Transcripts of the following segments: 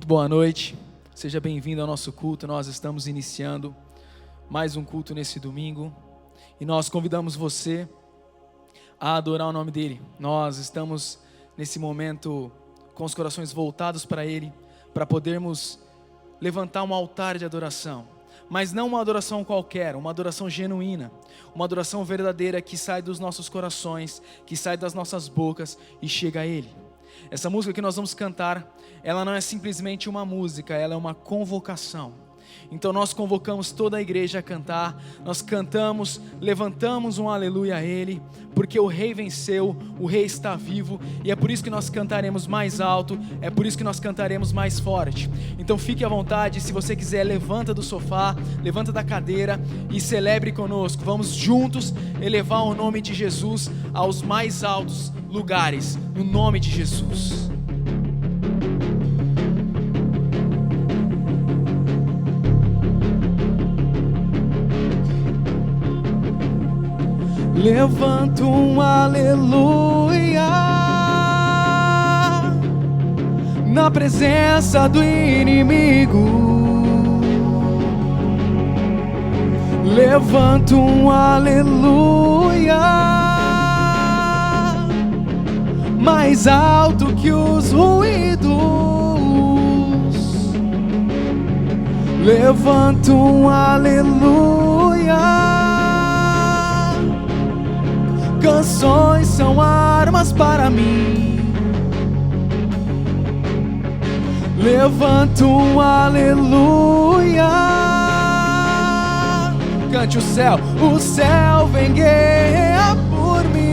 Muito boa noite, seja bem-vindo ao nosso culto. Nós estamos iniciando mais um culto nesse domingo e nós convidamos você a adorar o nome dEle. Nós estamos nesse momento com os corações voltados para Ele, para podermos levantar um altar de adoração, mas não uma adoração qualquer, uma adoração genuína, uma adoração verdadeira que sai dos nossos corações, que sai das nossas bocas e chega a Ele. Essa música que nós vamos cantar, ela não é simplesmente uma música, ela é uma convocação. Então nós convocamos toda a igreja a cantar, nós cantamos, levantamos um aleluia a Ele, porque o Rei venceu, o Rei está vivo, e é por isso que nós cantaremos mais alto, é por isso que nós cantaremos mais forte. Então fique à vontade, se você quiser, levanta do sofá, levanta da cadeira e celebre conosco. Vamos juntos elevar o nome de Jesus aos mais altos lugares, no nome de Jesus. Levanto um aleluia na presença do inimigo. Levanto um aleluia mais alto que os ruídos. Levanto um aleluia. Canções são armas para mim. Levanto um aleluia. Cante o céu vem guerrear por mim.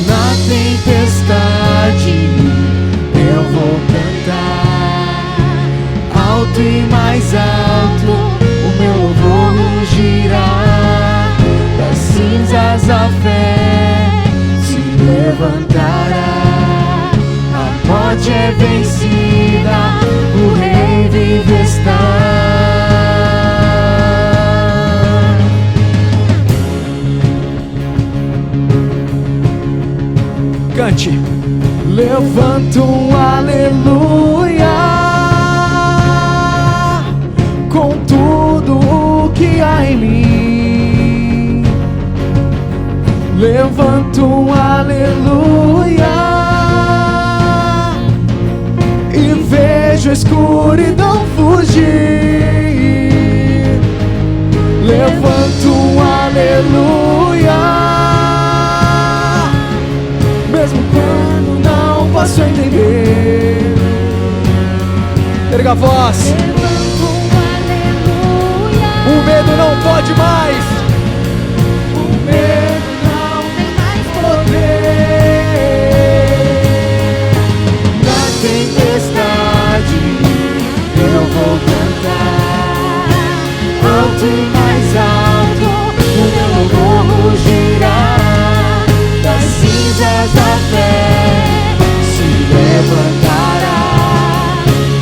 Na tempestade eu vou cantar alto e mais alto, o meu louvor rugirá. Das cinzas a fé se levantará. A morte é vencida, o Rei vive está. Cante. Levanto um aleluia com tudo o que há em mim. Levanto um aleluia e vejo a escuridão fugir. Levanto um aleluia mesmo quando não posso entender. Erga a voz. Levanto um aleluia. O medo não pode mais. O medo Não tem mais poder. Na tempestade eu vou cantar alto e mais alto, o meu louvor rugirá. Das cinzas da fé se levantará.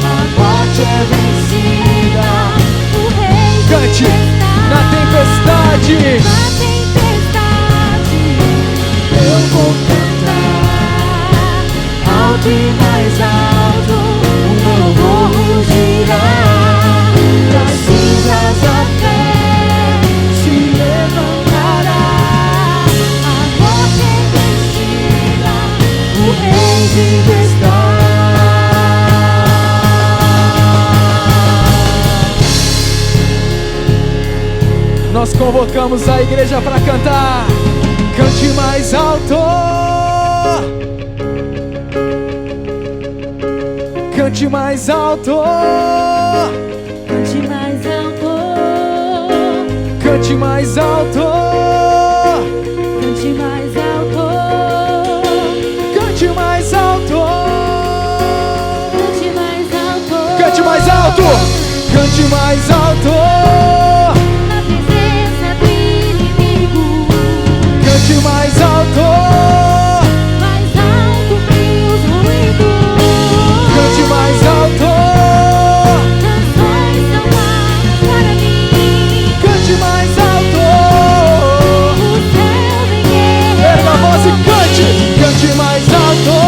A morte é vencida, o Rei Cante. está. Na tempestade Na tempestade eu vou cantar alto e mais alto, o meu louvor rugirá. Das cinzas da fé se levantará. A morte é vencida, o Rei vive está. nós convocamos a igreja para cantar. Cante mais alto. Cante mais alto. Cante mais alto. Cante mais alto. Cante mais alto. Cante mais alto. Cante mais alto. Cante mais alto. Cante mais alto. Na presença do inimigo. Cante mais alto. Mais alto que os ruídos. Cante mais alto. Canções são armas para mim. Cante mais alto. O céu vem guerrear. Erga a voz e cante. Cante mais alto.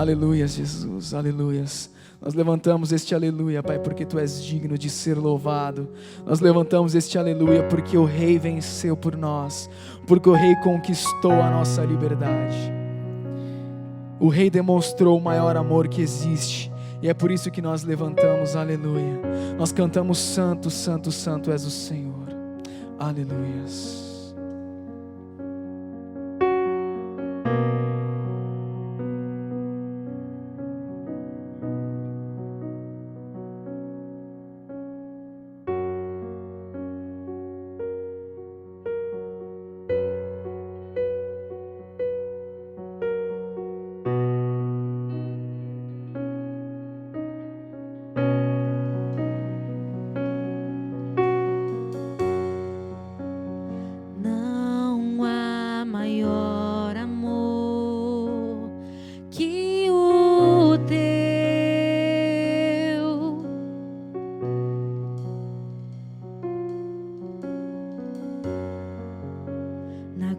Aleluia, Jesus, aleluias. Nós levantamos este aleluia, Pai, porque Tu és digno de ser louvado. Nós levantamos este aleluia porque o Rei venceu por nós, porque o Rei conquistou a nossa liberdade. O Rei demonstrou o maior amor que existe, e é por isso que nós levantamos aleluia. Nós cantamos santo, santo, santo és o Senhor. Aleluias.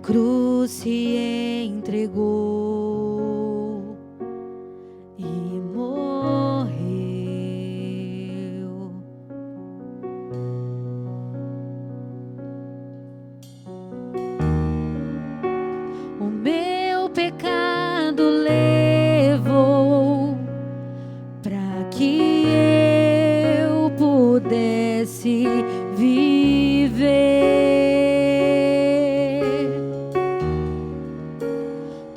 Cruz se entregou e morreu. O meu pecado levou para que eu pudesse viver.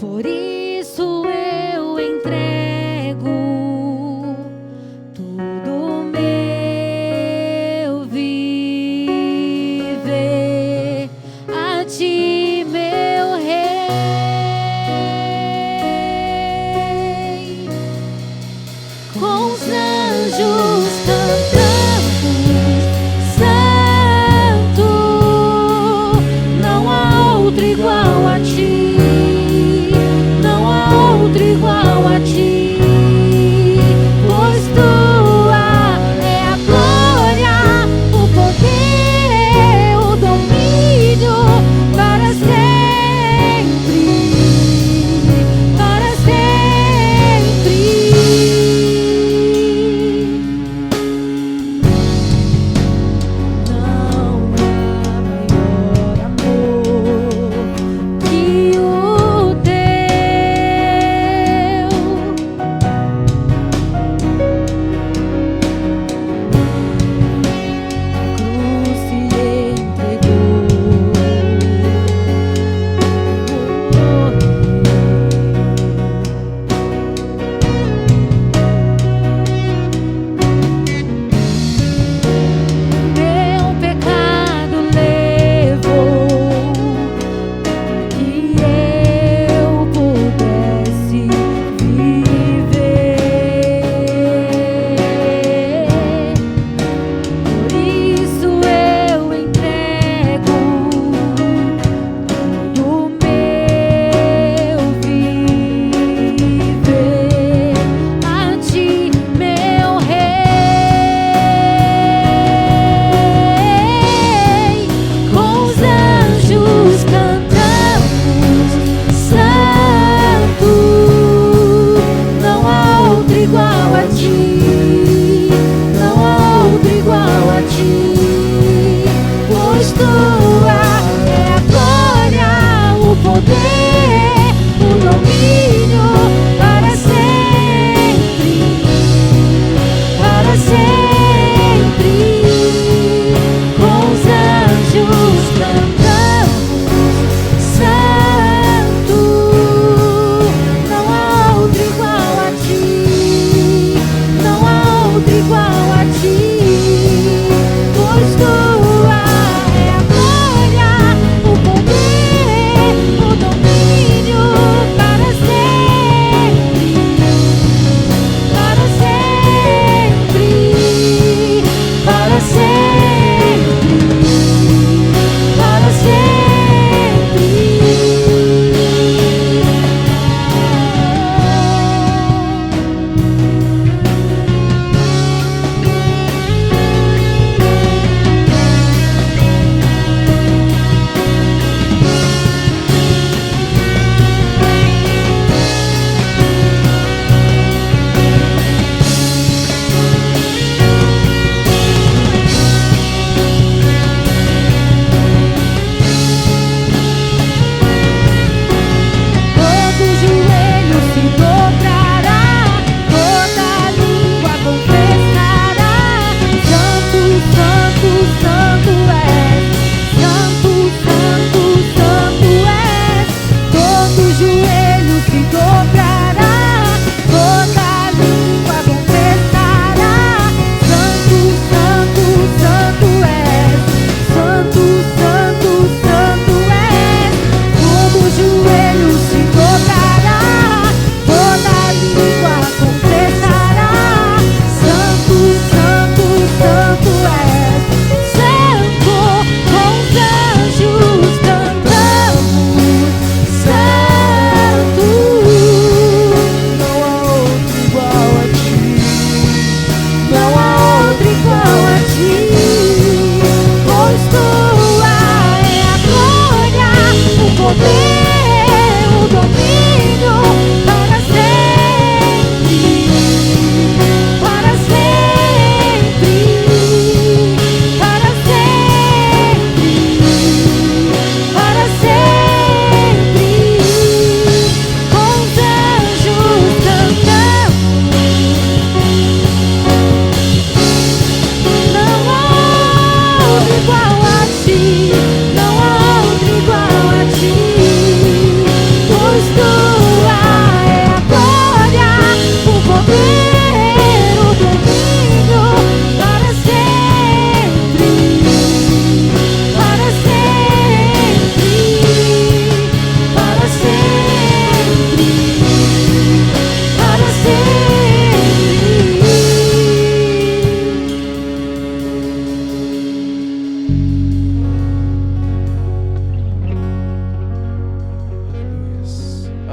Por isso eu entrego todo meu viver a Ti, meu Rei. Com os anjos cantamos, Santo, não há outro igual a Ti. Igual a Ti, pois Tua é a glória, o poder, o domínio para sempre, para sempre. Não há maior amor que o Tua é a glória, o poder, o domínio.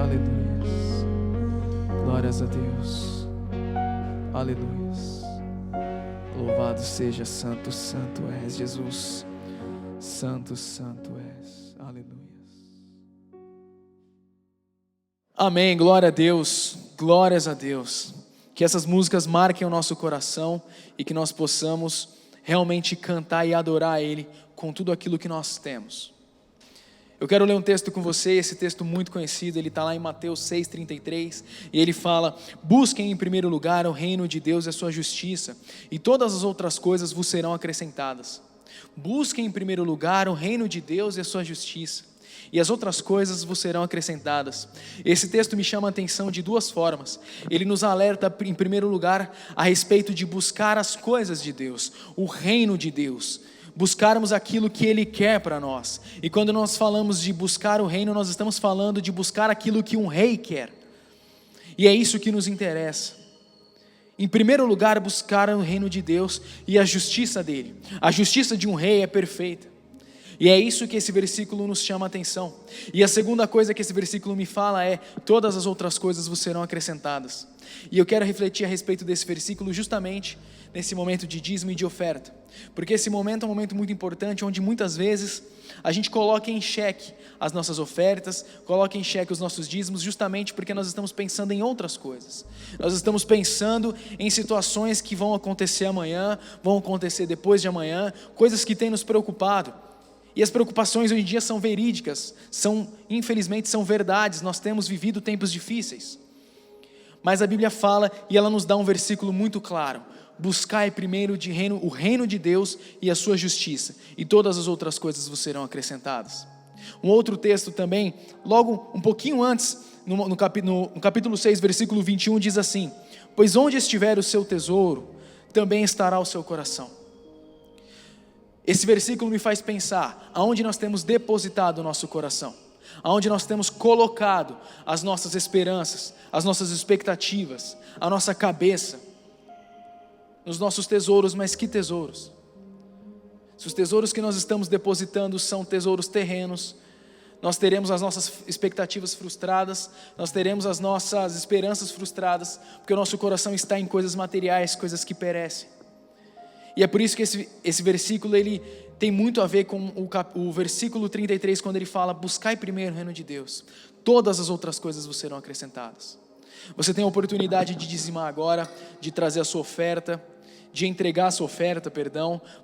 Aleluia. Glórias a Deus. Aleluia. Louvado seja santo, santo és, Jesus. Santo, santo és. Aleluia. Amém. Glória a Deus. Glórias a Deus. Que essas músicas marquem o nosso coração e que nós possamos realmente cantar e adorar a Ele com tudo aquilo que nós temos. Eu quero ler um texto com você, esse texto muito conhecido, ele está lá em Mateus 6,33, e ele fala: busquem em primeiro lugar o reino de Deus e a sua justiça, e todas as outras coisas vos serão acrescentadas. Busquem em primeiro lugar o reino de Deus e a sua justiça, e as outras coisas vos serão acrescentadas. Esse texto me chama a atenção de duas formas. Ele nos alerta, em primeiro lugar, a respeito de buscar as coisas de Deus, o reino de Deus, buscarmos aquilo que Ele quer para nós. E quando nós falamos de buscar o reino, nós estamos falando de buscar aquilo que um rei quer, e é isso que nos interessa. Em primeiro lugar, buscar o reino de Deus e a justiça dele. A justiça de um rei é perfeita, e é isso que esse versículo nos chama a atenção. E a segunda coisa que esse versículo me fala é: todas as outras coisas vos serão acrescentadas. E eu quero refletir a respeito desse versículo justamente nesse momento de dízimo e de oferta, porque esse momento é um momento muito importante, onde muitas vezes a gente coloca em xeque as nossas ofertas, coloca em xeque os nossos dízimos, justamente porque nós estamos pensando em outras coisas. Nós estamos pensando em situações que vão acontecer amanhã, vão acontecer depois de amanhã, coisas que têm nos preocupado. E as preocupações hoje em dia são verídicas, infelizmente são verdades. Nós temos vivido tempos difíceis, mas a Bíblia fala, e ela nos dá um versículo muito claro: buscai primeiro o reino de Deus e a sua justiça, e todas as outras coisas vos serão acrescentadas. Um outro texto também, logo um pouquinho antes, no capítulo 6, versículo 21, diz assim: pois onde estiver o seu tesouro, também estará o seu coração. Esse versículo me faz pensar aonde nós temos depositado o nosso coração, aonde nós temos colocado as nossas esperanças, as nossas expectativas, a nossa cabeça, nos nossos tesouros. Mas que tesouros? Se os tesouros que nós estamos depositando são tesouros terrenos, nós teremos as nossas expectativas frustradas, nós teremos as nossas esperanças frustradas, porque o nosso coração está em coisas materiais, coisas que perecem. E é por isso que esse versículo ele tem muito a ver com o versículo 33, quando ele fala: buscai primeiro o reino de Deus, todas as outras coisas vos serão acrescentadas. Você tem a oportunidade de dizimar agora, de trazer a sua oferta, de entregar a sua oferta,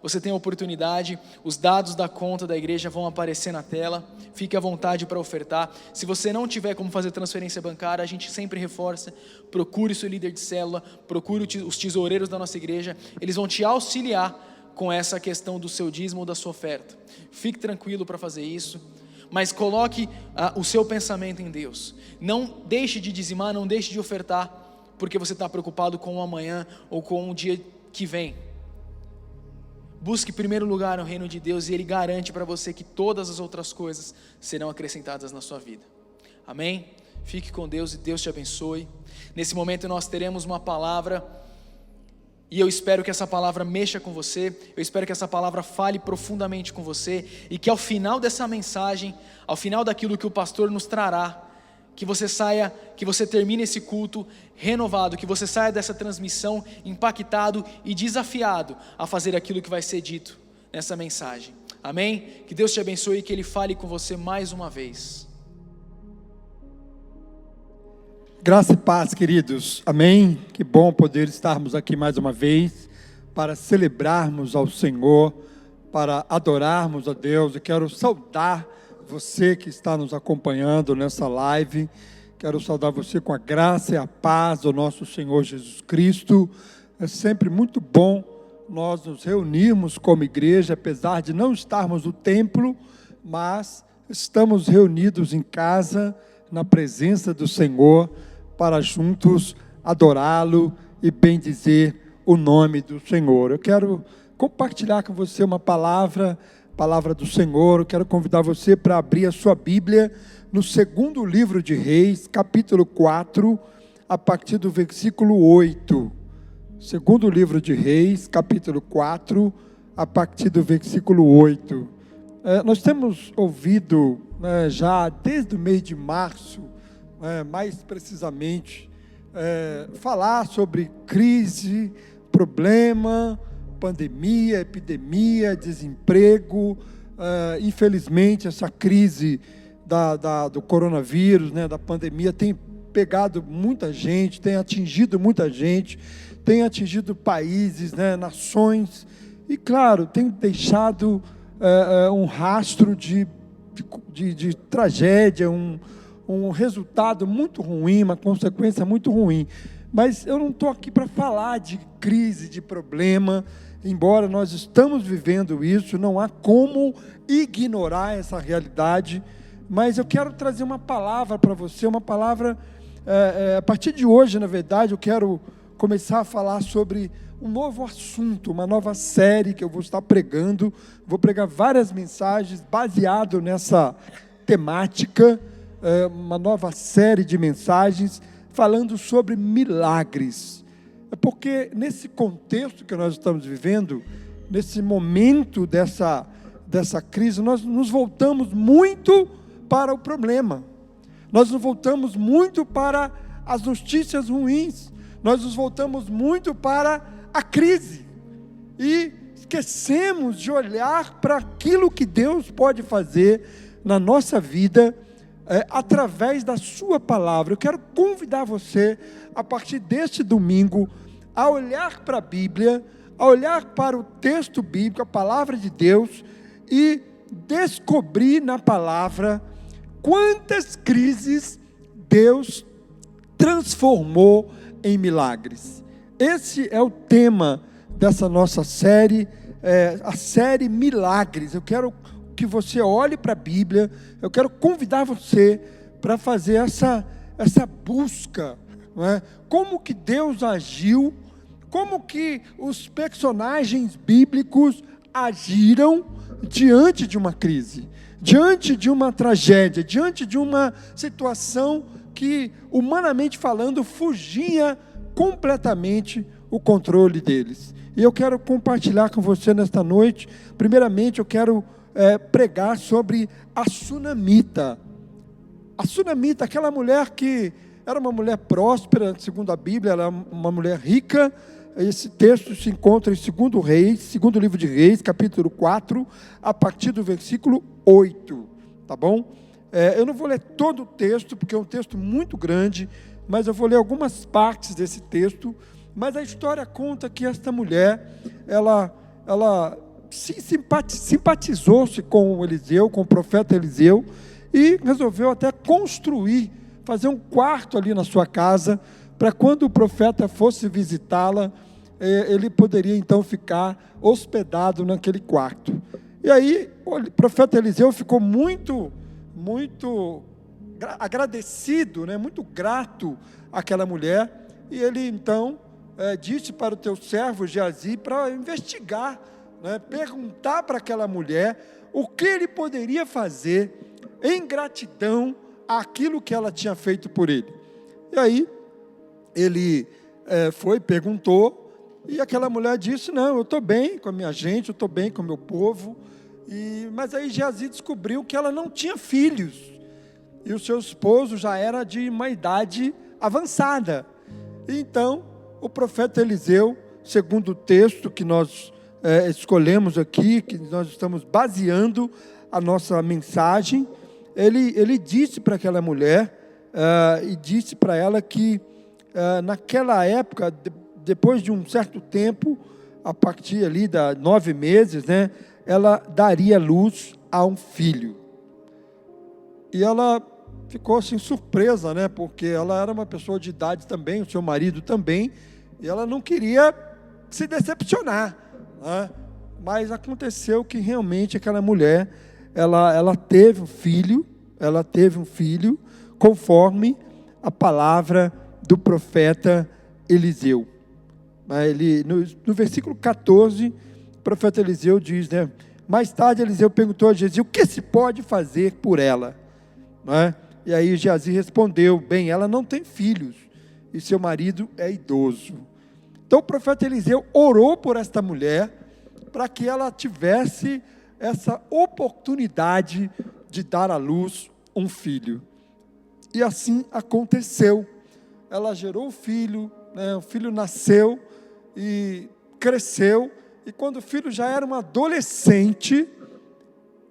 você tem a oportunidade, os dados da conta da igreja vão aparecer na tela, fique à vontade para ofertar. Se você não tiver como fazer transferência bancária, a gente sempre reforça: procure o seu líder de célula, procure os tesoureiros da nossa igreja, eles vão te auxiliar com essa questão do seu dízimo ou da sua oferta. Fique tranquilo para fazer isso, mas coloque o seu pensamento em Deus. Não deixe de dizimar, não deixe de ofertar, porque você está preocupado com o amanhã ou com o dia que vem. Busque em primeiro lugar o reino de Deus, e Ele garante para você que todas as outras coisas serão acrescentadas na sua vida. Amém? Fique com Deus e Deus te abençoe. Nesse momento nós teremos uma palavra, e eu espero que essa palavra mexa com você, eu espero que essa palavra fale profundamente com você, e que ao final dessa mensagem, ao final daquilo que o pastor nos trará, que você termine esse culto renovado, que você saia dessa transmissão impactado e desafiado a fazer aquilo que vai ser dito nessa mensagem. Amém? Que Deus te abençoe e que Ele fale com você mais uma vez. Graça e paz, queridos. Amém? Que bom poder estarmos aqui mais uma vez para celebrarmos ao Senhor, para adorarmos a Deus. Eu quero saudar você que está nos acompanhando nessa live. Quero saudar você com a graça e a paz do nosso Senhor Jesus Cristo. É sempre muito bom nós nos reunirmos como igreja, apesar de não estarmos no templo, mas estamos reunidos em casa, na presença do Senhor, para juntos adorá-lo e bendizer o nome do Senhor. Eu quero compartilhar com você uma palavra do Senhor. Eu quero convidar você para abrir a sua Bíblia no segundo livro de Reis, capítulo 4, a partir do versículo 8. Segundo livro de Reis, capítulo 4, a partir do versículo 8. Nós temos ouvido já desde o mês de março mais precisamente, falar sobre crise, problema, pandemia, epidemia, desemprego. Infelizmente, essa crise do coronavírus, da pandemia, tem pegado muita gente, tem atingido muita gente, tem atingido países, nações, e claro, tem deixado um rastro de tragédia, um resultado muito ruim, uma consequência muito ruim. Mas eu não estou aqui para falar de crise, de problema, embora nós estamos vivendo isso, não há como ignorar essa realidade, mas eu quero trazer uma palavra para você, uma palavra, a partir de hoje, na verdade, eu quero começar a falar sobre um novo assunto, uma nova série que eu vou estar pregando. Vou pregar várias mensagens baseado nessa temática, uma nova série de mensagens falando sobre milagres. É porque nesse contexto que nós estamos vivendo, nesse momento dessa crise, nós nos voltamos muito para o problema. Nós nos voltamos muito para as notícias ruins. Nós nos voltamos muito para a crise e esquecemos de olhar para aquilo que Deus pode fazer na nossa vida através da sua palavra. Eu quero convidar você, a partir deste domingo, a olhar para a Bíblia, a olhar para o texto bíblico, a palavra de Deus, e descobrir na palavra quantas crises Deus transformou em milagres. Esse é o tema dessa nossa série, a série Milagres. Eu quero que você olhe para a Bíblia, eu quero convidar você para fazer essa busca, não é? Como que Deus agiu, como que os personagens bíblicos agiram diante de uma crise, diante de uma tragédia, diante de uma situação que, humanamente falando, fugia completamente o controle deles. E eu quero compartilhar com você nesta noite. Primeiramente, eu quero pregar sobre a Sunamita. A Sunamita, aquela mulher que era uma mulher próspera, segundo a Bíblia, ela era uma mulher rica. Esse texto se encontra em 2 Reis, segundo livro de Reis, capítulo 4, a partir do versículo 8, tá bom? Eu não vou ler todo o texto, porque é um texto muito grande, mas eu vou ler algumas partes desse texto. Mas a história conta que esta mulher, ela simpatizou-se com Eliseu, com o profeta Eliseu, e resolveu até fazer um quarto ali na sua casa, para quando o profeta fosse visitá-la, ele poderia então ficar hospedado naquele quarto. E aí o profeta Eliseu ficou muito agradecido, muito grato àquela mulher, e ele então disse para o teu servo Geazi para investigar, perguntar para aquela mulher o que ele poderia fazer em gratidão àquilo que ela tinha feito por ele. E aí ele perguntou, e aquela mulher disse: não, eu estou bem com a minha gente, eu estou bem com o meu povo. Mas aí Geazi descobriu que ela não tinha filhos, e o seu esposo já era de uma idade avançada. Então o profeta Eliseu, segundo o texto que nós escolhemos aqui, que nós estamos baseando a nossa mensagem, ele disse para aquela mulher, e disse para ela que naquela época, depois de um certo tempo, a partir ali de 9 meses, ela daria luz a um filho. E ela ficou assim surpresa, porque ela era uma pessoa de idade também, o seu marido também, e ela não queria se decepcionar, mas aconteceu que realmente aquela mulher, ela teve um filho, conforme a palavra do profeta Eliseu. No versículo 14, o profeta Eliseu diz, mais tarde Eliseu perguntou a Geazi: o que se pode fazer por ela? E aí Geazi respondeu: bem, ela não tem filhos, e seu marido é idoso. Então o profeta Eliseu orou por esta mulher, para que ela tivesse essa oportunidade de dar à luz um filho. E assim aconteceu. Ela gerou o filho, né? O filho nasceu e cresceu. E quando o filho já era um adolescente,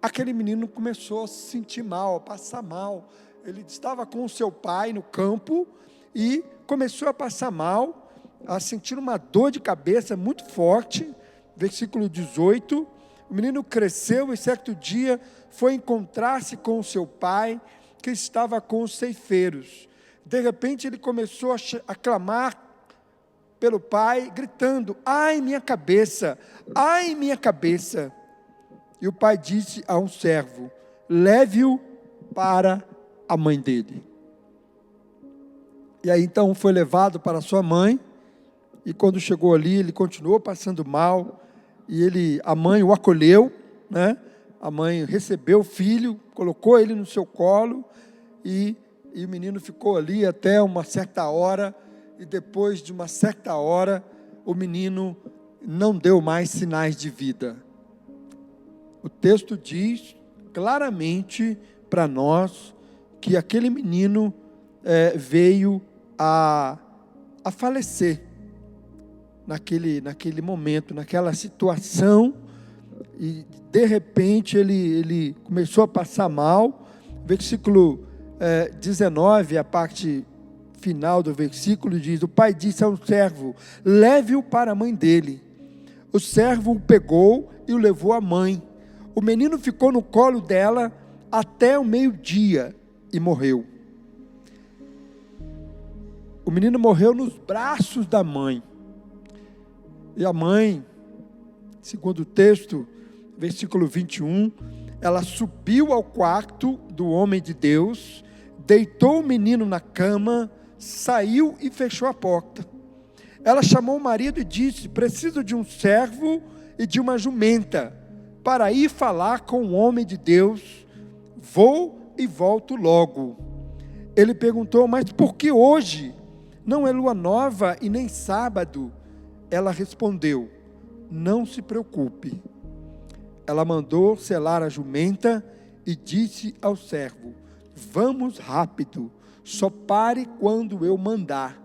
aquele menino começou a se sentir mal, a passar mal. Ele estava com o seu pai no campo e começou a passar mal, a sentir uma dor de cabeça muito forte. Versículo 18, o menino cresceu e certo dia foi encontrar-se com o seu pai, que estava com os ceifeiros. De repente ele começou a clamar pelo pai, gritando: ai minha cabeça, ai minha cabeça. E o pai disse a um servo: leve-o para a mãe dele. E aí então foi levado para sua mãe, e quando chegou ali, ele continuou passando mal, e a mãe o acolheu, né? A mãe recebeu o filho, colocou ele no seu colo, e o menino ficou ali até uma certa hora, e depois de uma certa hora, o menino não deu mais sinais de vida. O texto diz claramente para nós que aquele menino veio a falecer naquele momento, naquela situação, e de repente ele começou a passar mal. Versículo 19, a parte final do versículo diz: o pai disse ao servo: leve-o para a mãe dele. O servo o pegou e o levou à mãe. O menino ficou no colo dela até o meio-dia e morreu. O menino morreu nos braços da mãe. E a mãe, segundo o texto, versículo 21, ela subiu ao quarto do homem de Deus, deitou o menino na cama, saiu e fechou a porta. Ela chamou o marido e disse: preciso de um servo e de uma jumenta para ir falar com o homem de Deus. Vou e volto logo. Ele perguntou: mas por que hoje? Não é lua nova e nem sábado. Ela respondeu: não se preocupe. Ela mandou selar a jumenta e disse ao servo: vamos rápido, só pare quando eu mandar.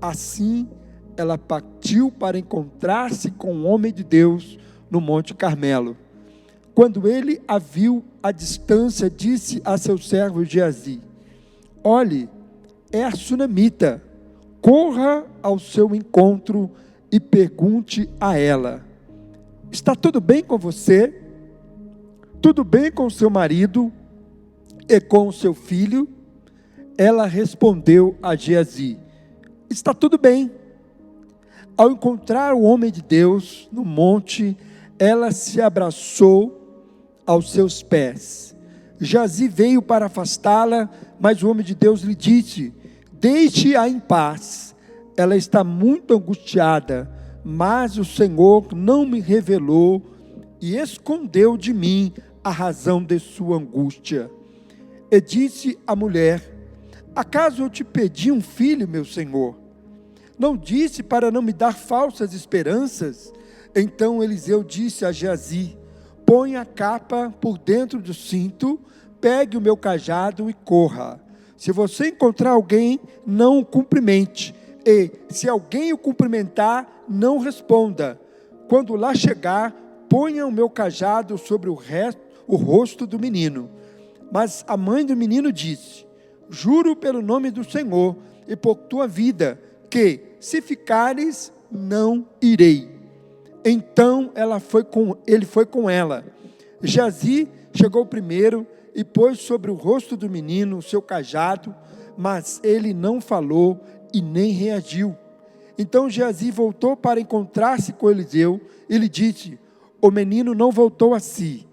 Assim ela partiu para encontrar-se com o homem de Deus no Monte Carmelo. Quando ele a viu à distância, disse a seu servo Geazi: olhe, é a sunamita. Corra ao seu encontro e pergunte a ela: está tudo bem com você? Tudo bem com seu marido e com o seu filho? Ela respondeu a Geazi: está tudo bem. Ao encontrar o homem de Deus no monte, ela se abraçou aos seus pés. Geazi veio para afastá-la, mas o homem de Deus lhe disse: deixe-a em paz. Ela está muito angustiada, mas o Senhor não me revelou e escondeu de mim a razão de sua angústia. E disse a mulher: acaso eu te pedi um filho, meu senhor? Não disse para não me dar falsas esperanças? Então Eliseu disse a Geazi: põe a capa por dentro do cinto, pegue o meu cajado e corra. Se você encontrar alguém, não o cumprimente, e se alguém o cumprimentar, não responda. Quando lá chegar, ponha o meu cajado sobre o rosto do menino. Mas a mãe do menino disse: juro pelo nome do Senhor e por tua vida, que, se ficares, não irei. Então ele foi com ela. Geazi chegou primeiro e pôs sobre o rosto do menino o seu cajado, mas ele não falou e nem reagiu. Então Geazi voltou para encontrar-se com Eliseu e lhe disse: o menino não voltou a si.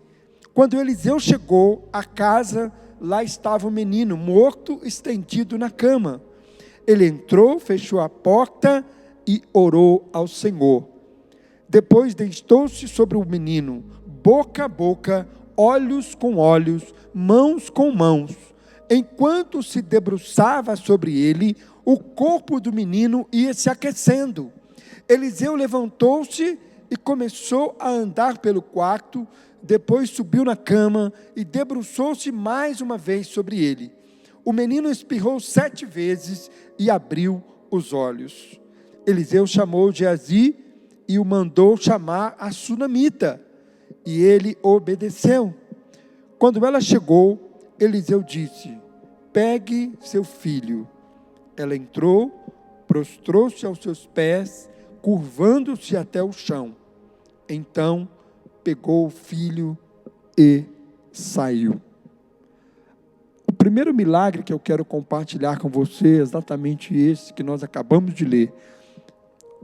Quando Eliseu chegou à casa, lá estava o menino morto, estendido na cama. Ele entrou, fechou a porta e orou ao Senhor. Depois deitou-se sobre o menino, boca a boca, olhos com olhos, mãos com mãos. Enquanto se debruçava sobre ele, o corpo do menino ia se aquecendo. Eliseu levantou-se e começou a andar pelo quarto, depois subiu na cama e debruçou-se mais uma vez sobre ele. O menino espirrou 7 vezes e abriu os olhos. Eliseu chamou Geazi e o mandou chamar a sunamita, e ele obedeceu. Quando ela chegou, Eliseu disse: pegue seu filho. Ela entrou, prostrou-se aos seus pés, curvando-se até o chão. Então, pegou o filho e saiu. O primeiro milagre que eu quero compartilhar com você é exatamente esse que nós acabamos de ler.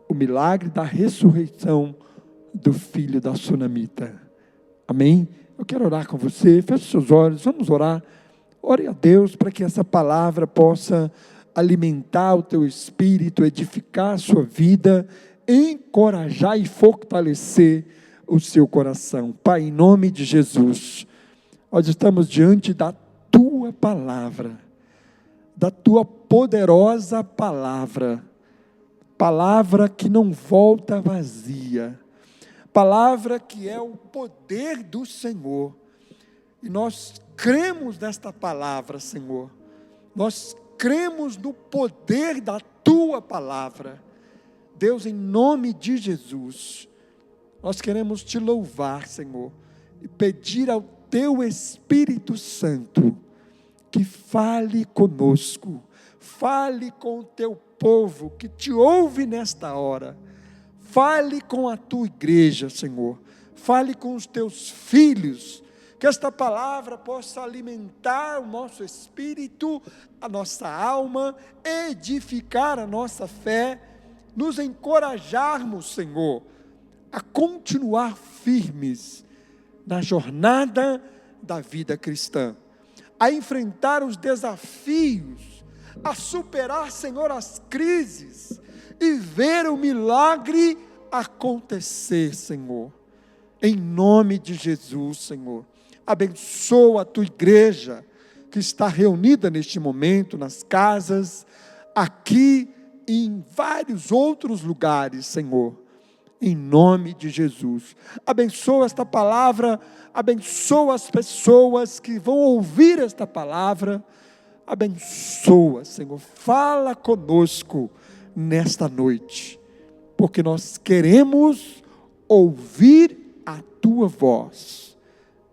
O milagre da ressurreição do filho da sunamita. Amém? Eu quero orar com você. Feche seus olhos, vamos orar. Ore a Deus para que essa palavra possa alimentar o teu espírito, edificar a sua vida, encorajar e fortalecer o seu coração. Pai, em nome de Jesus, nós estamos diante da tua palavra, da tua poderosa palavra, palavra que não volta vazia, palavra que é o poder do Senhor, e nós cremos nesta palavra, Senhor, nós cremos no poder da tua palavra. Deus, em nome de Jesus, nós queremos te louvar, Senhor, e pedir ao teu Espírito Santo que fale conosco, fale com o teu povo que te ouve nesta hora, fale com a tua igreja, Senhor, fale com os teus filhos, que esta palavra possa alimentar o nosso espírito, a nossa alma, edificar a nossa fé, nos encorajarmos, Senhor, a continuar firmes na jornada da vida cristã, a enfrentar os desafios, a superar, Senhor, as crises e ver o milagre acontecer, Senhor. Em nome de Jesus, Senhor, abençoa a tua igreja que está reunida neste momento, nas casas, aqui e em vários outros lugares, Senhor. Em nome de Jesus, abençoa esta palavra, abençoa as pessoas que vão ouvir esta palavra, abençoa, Senhor, fala conosco nesta noite, porque nós queremos ouvir a tua voz,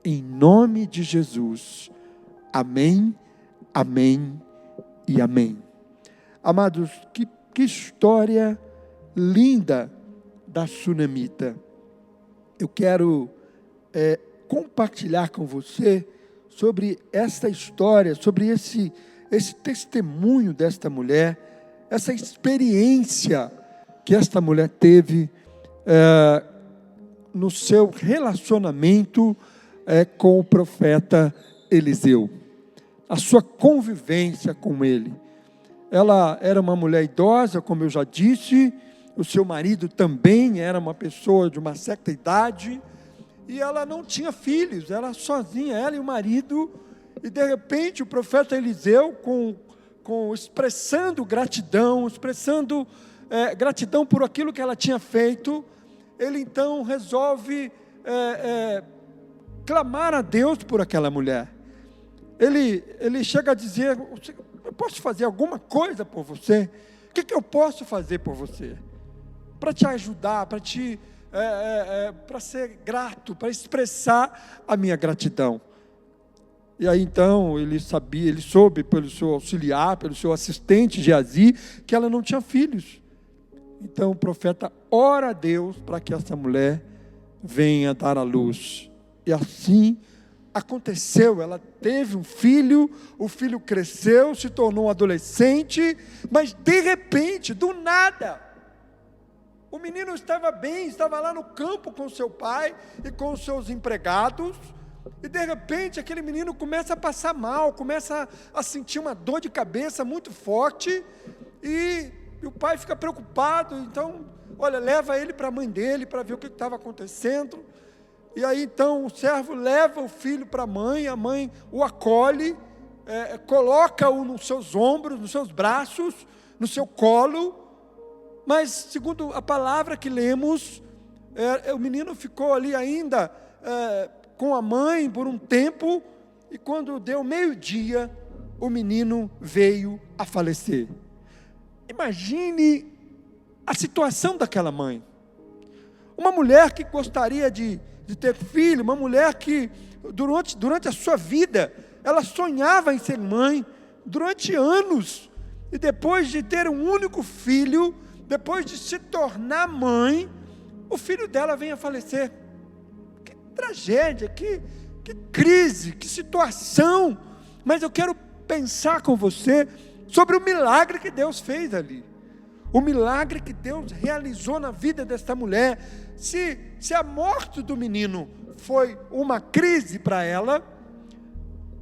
em nome de Jesus, amém, amém e amém. Amados, que história linda da sunamita. Eu quero compartilhar com você sobre esta história, sobre esse testemunho desta mulher, essa experiência que esta mulher teve no seu relacionamento com o profeta Eliseu, a sua convivência com ele. Ela era uma mulher idosa, como eu já disse, o seu marido também era uma pessoa de uma certa idade, e ela não tinha filhos, era sozinha, ela e o marido, e de repente o profeta Eliseu, expressando gratidão, gratidão por aquilo que ela tinha feito, ele então resolve clamar a Deus por aquela mulher. Ele chega a dizer: eu posso fazer alguma coisa por você? O que eu posso fazer por você? Para te ajudar, para ser grato, para expressar a minha gratidão. E aí então ele soube pelo seu auxiliar, pelo seu assistente Geazi, que ela não tinha filhos. Então o profeta ora a Deus para que essa mulher venha dar à luz. E assim aconteceu, ela teve um filho, o filho cresceu, se tornou um adolescente, mas de repente, do nada, o menino estava bem, estava lá no campo com seu pai e com os seus empregados, e de repente aquele menino começa a passar mal, começa a sentir uma dor de cabeça muito forte, e o pai fica preocupado. Então, leva ele para a mãe dele, para ver o que estava acontecendo. E aí então o servo leva o filho para a mãe o acolhe, coloca-o nos seus ombros, nos seus braços, no seu colo, mas segundo a palavra que lemos, o menino ficou ali ainda com a mãe por um tempo, e quando deu meio-dia, o menino veio a falecer. Imagine a situação daquela mãe. Uma mulher que gostaria de ter filho, uma mulher que durante a sua vida, ela sonhava em ser mãe, durante anos, e depois de ter um único filho, depois de se tornar mãe, o filho dela vem a falecer. Que tragédia, que crise, que situação. Mas eu quero pensar com você sobre o milagre que Deus fez ali. O milagre que Deus realizou na vida desta mulher. Se a morte do menino foi uma crise para ela,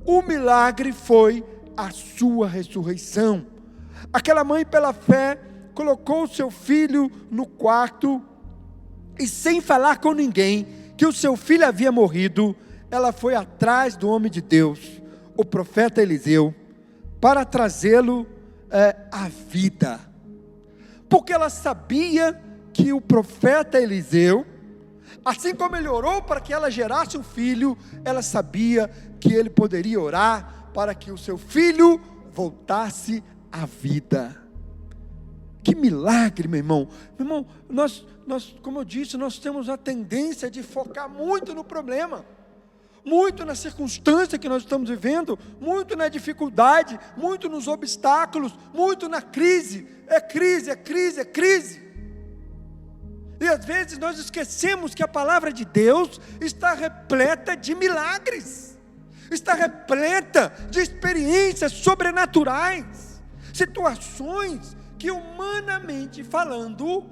o milagre foi a sua ressurreição. Aquela mãe, pela fé, colocou o seu filho no quarto e, sem falar com ninguém que o seu filho havia morrido, ela foi atrás do homem de Deus, o profeta Eliseu, para trazê-lo à vida. Porque ela sabia que o profeta Eliseu, assim como ele orou para que ela gerasse um filho, ela sabia que ele poderia orar para que o seu filho voltasse à vida. Que milagre, meu irmão. Meu irmão, nós, como eu disse, nós temos a tendência de focar muito no problema, muito na circunstância que nós estamos vivendo, muito na dificuldade, muito nos obstáculos, muito na crise. É crise, é crise, é crise. E às vezes nós esquecemos que a palavra de Deus está repleta de milagres, está repleta de experiências sobrenaturais, situações que, humanamente falando,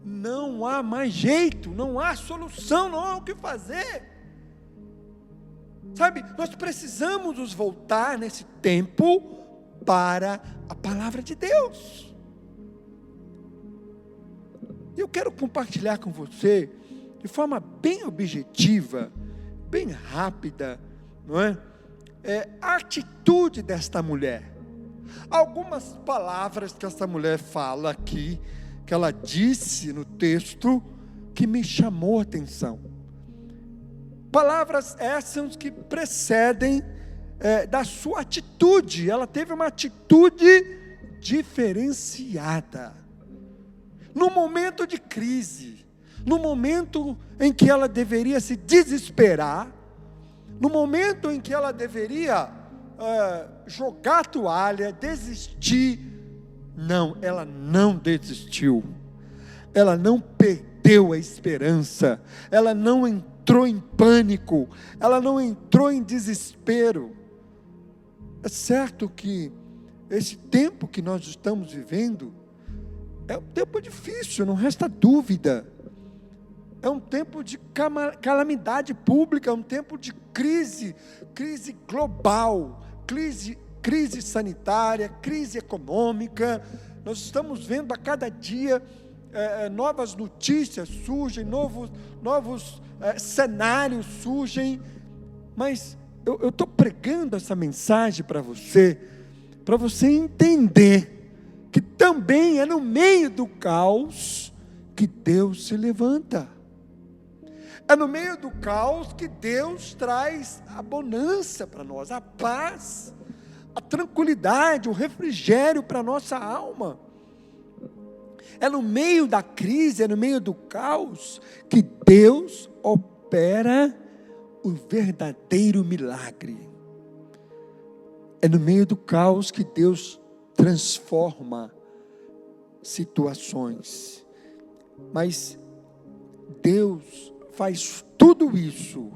não há mais jeito, não há solução, não há o que fazer. Sabe, nós precisamos nos voltar nesse tempo para a palavra de Deus. Eu quero compartilhar com você, de forma bem objetiva, bem rápida, não é? A atitude desta mulher. Algumas palavras que essa mulher fala aqui, que ela disse no texto, que me chamou a atenção. Palavras essas que precedem da sua atitude. Ela teve uma atitude diferenciada. No momento de crise, no momento em que ela deveria se desesperar, no momento em que ela deveria jogar a toalha, desistir, não, ela não desistiu, ela não perdeu a esperança, ela não entrou em pânico, ela não entrou em desespero. É certo que esse tempo que nós estamos vivendo é um tempo difícil, não resta dúvida. É um tempo de calamidade pública, é um tempo de crise global, crise sanitária, crise econômica. Nós estamos vendo a cada dia novas notícias surgem, novos cenários surgem. Mas eu estou pregando essa mensagem para você entender que também é no meio do caos que Deus se levanta. É no meio do caos que Deus traz a bonança para nós, a paz, a tranquilidade, o refrigério para a nossa alma. É no meio da crise, é no meio do caos que Deus opera o verdadeiro milagre. É no meio do caos que Deus transforma situações. Mas Deus faz tudo isso,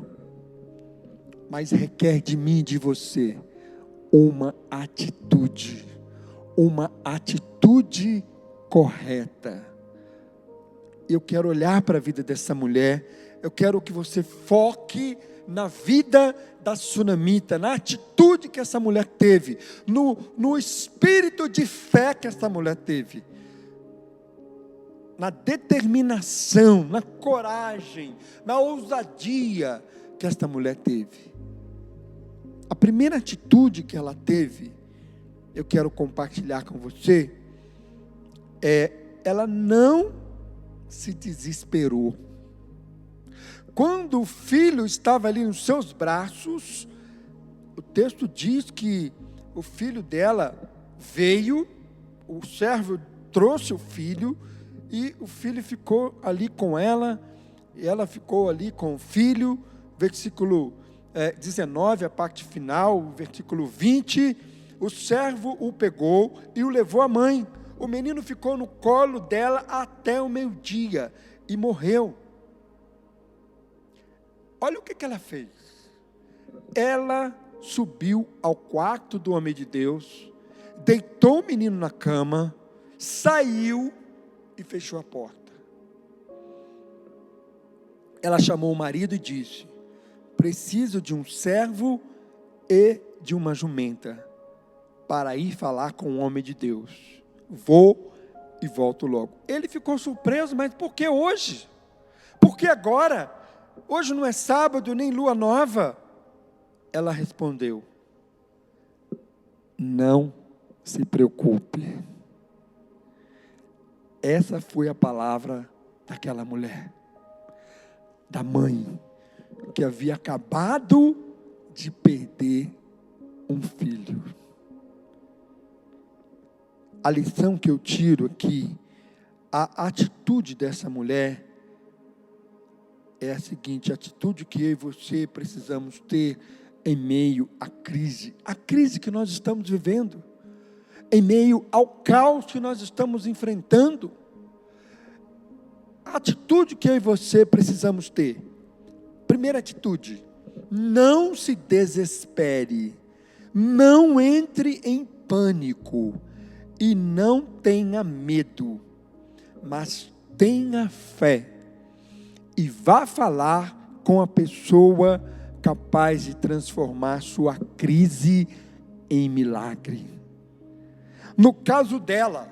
mas requer de mim e de você uma atitude correta. Eu quero olhar para a vida dessa mulher, eu quero que você foque na vida da sunamita, na atitude que essa mulher teve, no espírito de fé que essa mulher teve, na determinação, na coragem, na ousadia que esta mulher teve. A primeira atitude que ela teve, eu quero compartilhar com você, ela não se desesperou. Quando o filho estava ali nos seus braços, o texto diz que o filho dela veio, o servo trouxe o filho, e o filho ficou ali com ela, e ela ficou ali com o filho. Versículo 19, a parte final, versículo 20, o servo o pegou e o levou à mãe. O menino ficou no colo dela até o meio-dia e morreu. Olha o que ela fez. Ela subiu ao quarto do homem de Deus, deitou o menino na cama, saiu e fechou a porta. Ela chamou o marido e disse: preciso de um servo e de uma jumenta para ir falar com o homem de Deus. Vou e volto logo. Ele ficou surpreso, mas por que hoje? Por que agora? Hoje não é sábado nem lua nova. Ela respondeu: não se preocupe. Essa foi a palavra daquela mulher, da mãe, que havia acabado de perder um filho. A lição que eu tiro aqui, a atitude dessa mulher é a seguinte: a atitude que eu e você precisamos ter em meio à crise que nós estamos vivendo, em meio ao caos que nós estamos enfrentando. A atitude que eu e você precisamos ter. Primeira atitude: não se desespere, não entre em pânico e não tenha medo, mas tenha fé e vá falar com a pessoa capaz de transformar sua crise em milagre. No caso dela,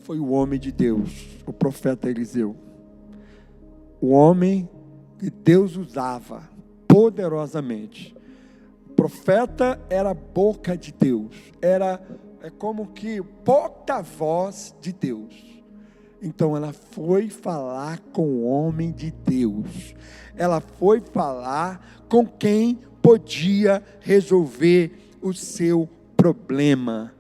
foi o homem de Deus, o profeta Eliseu. O homem que Deus usava poderosamente. O profeta era a boca de Deus, é como que o porta-voz de Deus. Então ela foi falar com o homem de Deus, ela foi falar com quem podia resolver o seu problema.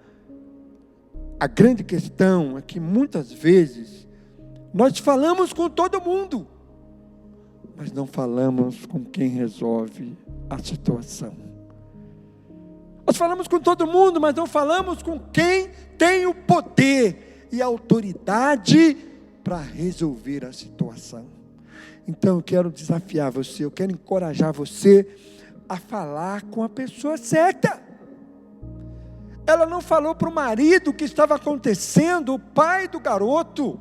A grande questão é que muitas vezes nós falamos com todo mundo, mas não falamos com quem resolve a situação. Nós falamos com todo mundo, mas não falamos com quem tem o poder e a autoridade para resolver a situação. Então eu quero desafiar você, eu quero encorajar você a falar com a pessoa certa. Ela não falou para o marido o que estava acontecendo, o pai do garoto.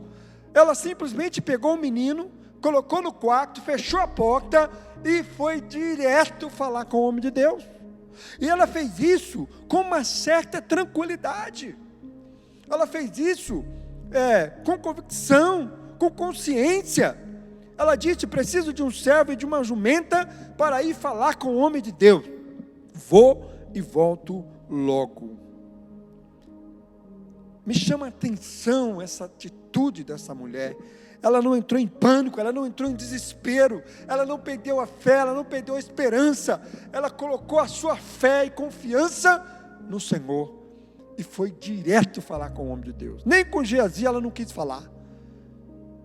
Ela simplesmente pegou o menino, colocou no quarto, fechou a porta e foi direto falar com o homem de Deus. E ela fez isso com uma certa tranquilidade. Ela fez isso com convicção, com consciência. Ela disse: preciso de um servo e de uma jumenta para ir falar com o homem de Deus. Vou e volto logo. Me chama a atenção essa atitude dessa mulher. Ela não entrou em pânico, ela não entrou em desespero, ela não perdeu a fé, ela não perdeu a esperança. Ela colocou a sua fé e confiança no Senhor e foi direto falar com o homem de Deus. Nem com Geazi ela não quis falar.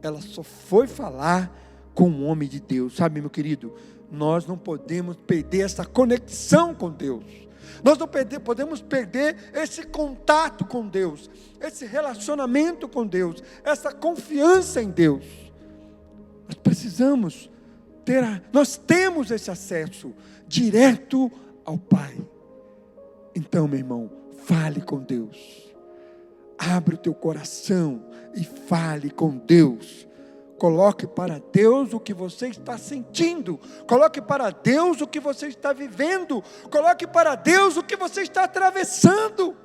Ela só foi falar com o homem de Deus. Sabe, meu querido, nós não podemos perder essa conexão com Deus. Nós não podemos perder esse contato com Deus, esse relacionamento com Deus, essa confiança em Deus. Nós precisamos nós temos esse acesso direto ao Pai. Então, meu irmão, fale com Deus. Abre o teu coração e fale com Deus. Coloque para Deus o que você está sentindo. Coloque para Deus o que você está vivendo. Coloque para Deus o que você está atravessando.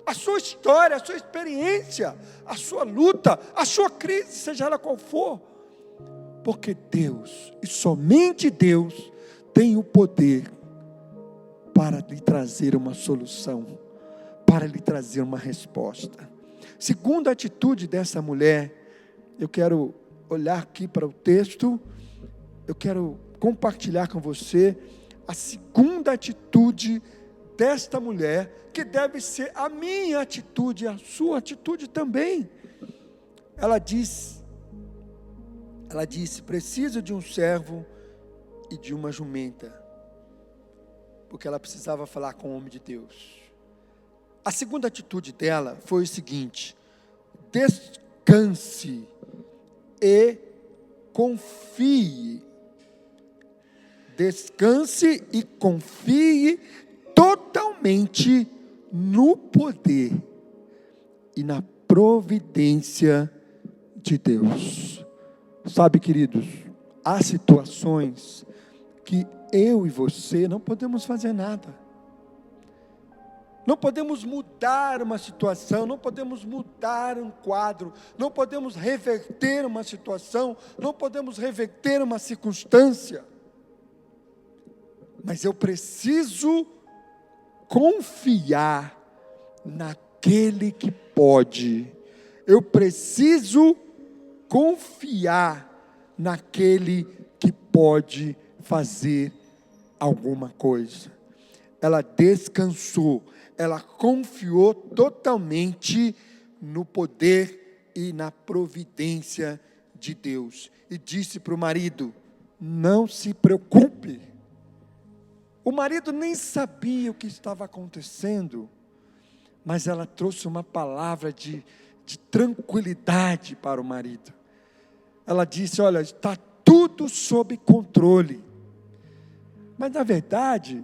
A sua história, a sua experiência, a sua luta, a sua crise, seja ela qual for. Porque Deus, e somente Deus, tem o poder para lhe trazer uma solução, para lhe trazer uma resposta. Segunda atitude dessa mulher, eu quero olhar aqui para o texto, eu quero compartilhar com você a segunda atitude desta mulher, que deve ser a minha atitude, a sua atitude também. Ela disse, preciso de um servo e de uma jumenta, porque ela precisava falar com o homem de Deus. A segunda atitude dela foi o seguinte: descanse e confie. Descanse e confie totalmente no poder e na providência de Deus. Sabe, queridos, há situações que eu e você não podemos fazer nada. Não podemos mudar uma situação, não podemos mudar um quadro, não podemos reverter uma situação, não podemos reverter uma circunstância. Mas eu preciso confiar naquele que pode. Eu preciso confiar naquele que pode fazer alguma coisa. Ela descansou, ela confiou totalmente no poder e na providência de Deus. E disse para o marido: não se preocupe. O marido nem sabia o que estava acontecendo, mas ela trouxe uma palavra de tranquilidade para o marido. Ela disse: olha, está tudo sob controle. Mas na verdade,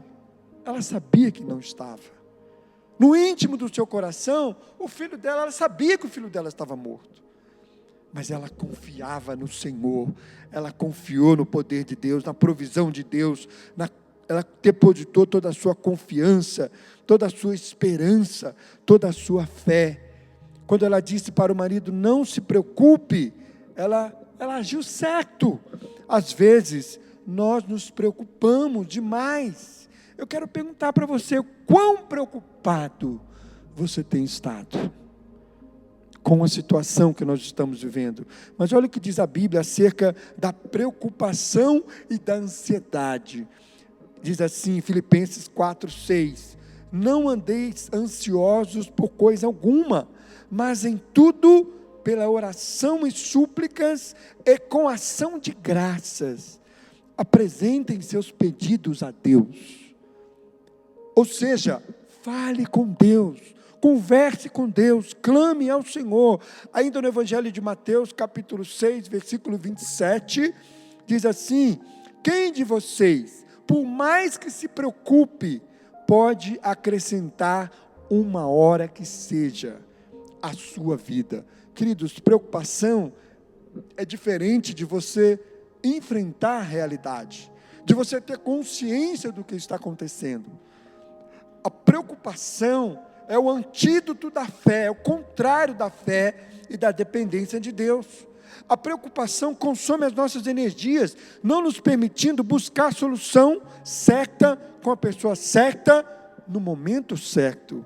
ela sabia que não estava. No íntimo do seu coração, o filho dela, ela sabia que o filho dela estava morto. Mas ela confiava no Senhor, ela confiou no poder de Deus, na provisão de Deus, ela depositou toda a sua confiança, toda a sua esperança, toda a sua fé. Quando ela disse para o marido: não se preocupe, ela agiu certo. Às vezes, nós nos preocupamos demais. Eu quero perguntar para você: quão preocupado você tem estado com a situação que nós estamos vivendo? Mas olha o que diz a Bíblia acerca da preocupação e da ansiedade. Diz assim, Filipenses 4:6: não andeis ansiosos por coisa alguma, mas em tudo, pela oração e súplicas, e com ação de graças, apresentem seus pedidos a Deus. Ou seja, fale com Deus, converse com Deus, clame ao Senhor. Ainda no Evangelho de Mateus, capítulo 6, versículo 27, diz assim: quem de vocês, por mais que se preocupe, pode acrescentar uma hora que seja à sua vida? Queridos, preocupação é diferente de você enfrentar a realidade, de você ter consciência do que está acontecendo. A preocupação é o antídoto da fé, é o contrário da fé e da dependência de Deus. A preocupação consome as nossas energias, não nos permitindo buscar a solução certa, com a pessoa certa, no momento certo.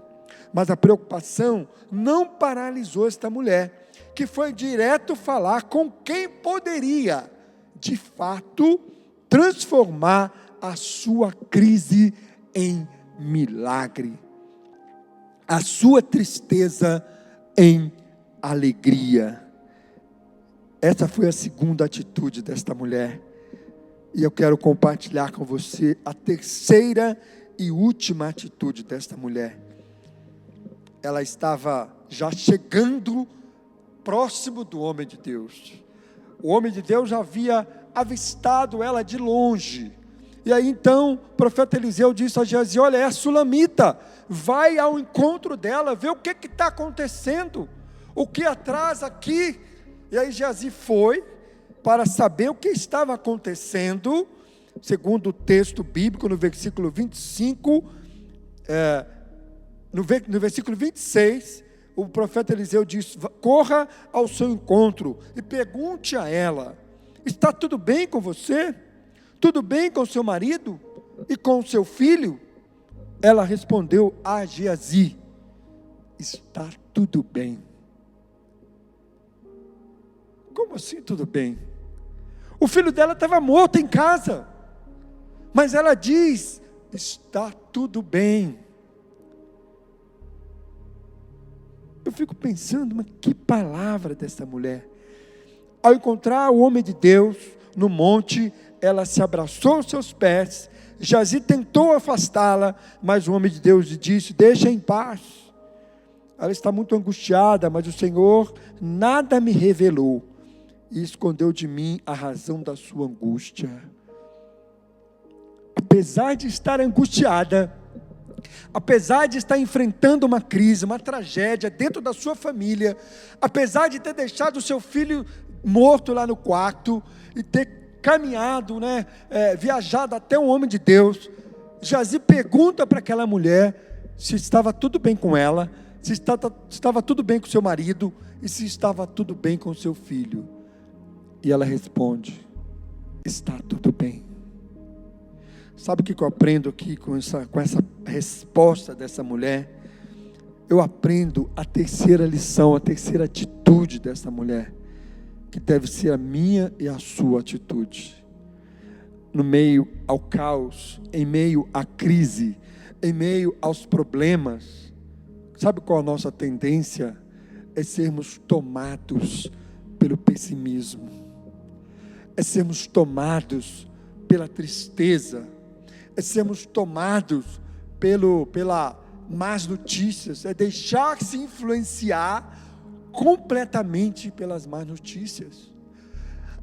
Mas a preocupação não paralisou esta mulher, que foi direto falar com quem poderia, de fato, transformar a sua crise em milagre, a sua tristeza em alegria. Essa foi a segunda atitude desta mulher. E eu quero compartilhar com você a terceira e última atitude desta mulher. Ela estava já chegando próximo do homem de Deus. O homem de Deus já havia avistado ela de longe. E aí então o profeta Eliseu disse a Geazi: olha, é a sulamita, vai ao encontro dela, vê o que está acontecendo, o que atrasa aqui. E aí Geazi foi para saber o que estava acontecendo. Segundo o texto bíblico, no versículo 25, no versículo 26, o profeta Eliseu diz: corra ao seu encontro e pergunte a ela: está tudo bem com você? Tudo bem com seu marido e com seu filho? Ela respondeu a Geazi: está tudo bem. Como assim tudo bem? O filho dela estava morto em casa, mas ela diz: está tudo bem. Eu fico pensando, mas que palavra dessa mulher. Ao encontrar o homem de Deus no monte, ela se abraçou aos seus pés. Geazi tentou afastá-la, mas o homem de Deus lhe disse: deixa em paz. Ela está muito angustiada, mas o Senhor nada me revelou e escondeu de mim a razão da sua angústia. Apesar de estar angustiada, apesar de estar enfrentando uma crise, uma tragédia dentro da sua família, apesar de ter deixado o seu filho morto lá no quarto e ter caminhado, viajado até um homem de Deus, Geazi pergunta para aquela mulher se estava tudo bem com ela, se estava tudo bem com seu marido e se estava tudo bem com seu filho. E ela responde: está tudo bem. Sabe o que eu aprendo aqui com essa resposta dessa mulher? Eu aprendo a terceira lição, a terceira atitude dessa mulher, que deve ser a minha e a sua atitude. No meio ao caos, em meio à crise, em meio aos problemas, sabe qual a nossa tendência? É sermos tomados pelo pessimismo, é sermos tomados pela tristeza, é sermos tomados pela más notícias, é deixar-se influenciar completamente pelas más notícias.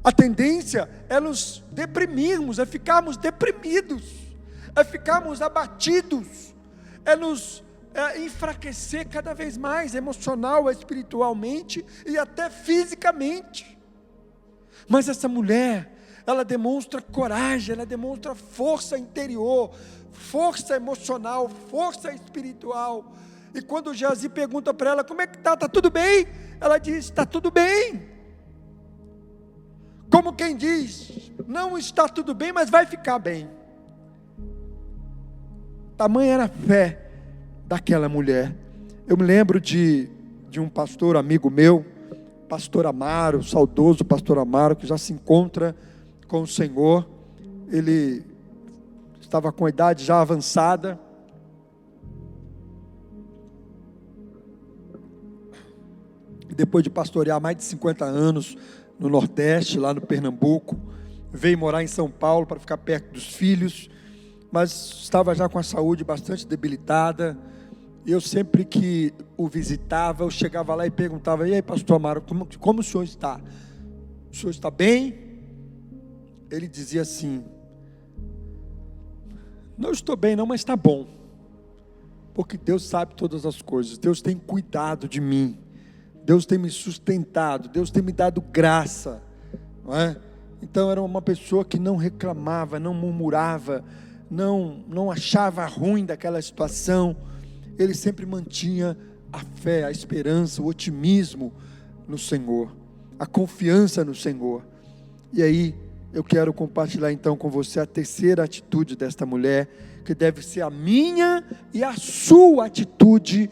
A tendência é nos deprimirmos, é ficarmos deprimidos, é ficarmos abatidos, é nos enfraquecer cada vez mais, emocional, espiritualmente e até fisicamente. Mas essa mulher, ela demonstra coragem, ela demonstra força interior, força emocional, força espiritual. E quando Geazi pergunta para ela: como é que está? Está tudo bem? Ela diz: está tudo bem. Como quem diz: não está tudo bem, mas vai ficar bem. Tamanha era a fé daquela mulher. Eu me lembro de um pastor amigo meu, pastor Amaro, saudoso pastor Amaro, que já se encontra com o Senhor. Ele estava com a idade já avançada, e depois de pastorear mais de 50 anos no Nordeste, lá no Pernambuco, veio morar em São Paulo para ficar perto dos filhos, mas estava já com a saúde bastante debilitada. Eu sempre que o visitava, eu chegava lá e perguntava: e aí, pastor Amaro, como o senhor está? O senhor está bem? Ele dizia assim: não estou bem não, mas está bom, porque Deus sabe todas as coisas, Deus tem cuidado de mim, Deus tem me sustentado, Deus tem me dado graça, não é? Então era uma pessoa que não reclamava, não murmurava, não achava ruim daquela situação. Ele sempre mantinha a fé, a esperança, o otimismo no Senhor, a confiança no Senhor. E aí eu quero compartilhar então com você a terceira atitude desta mulher, que deve ser a minha e a sua atitude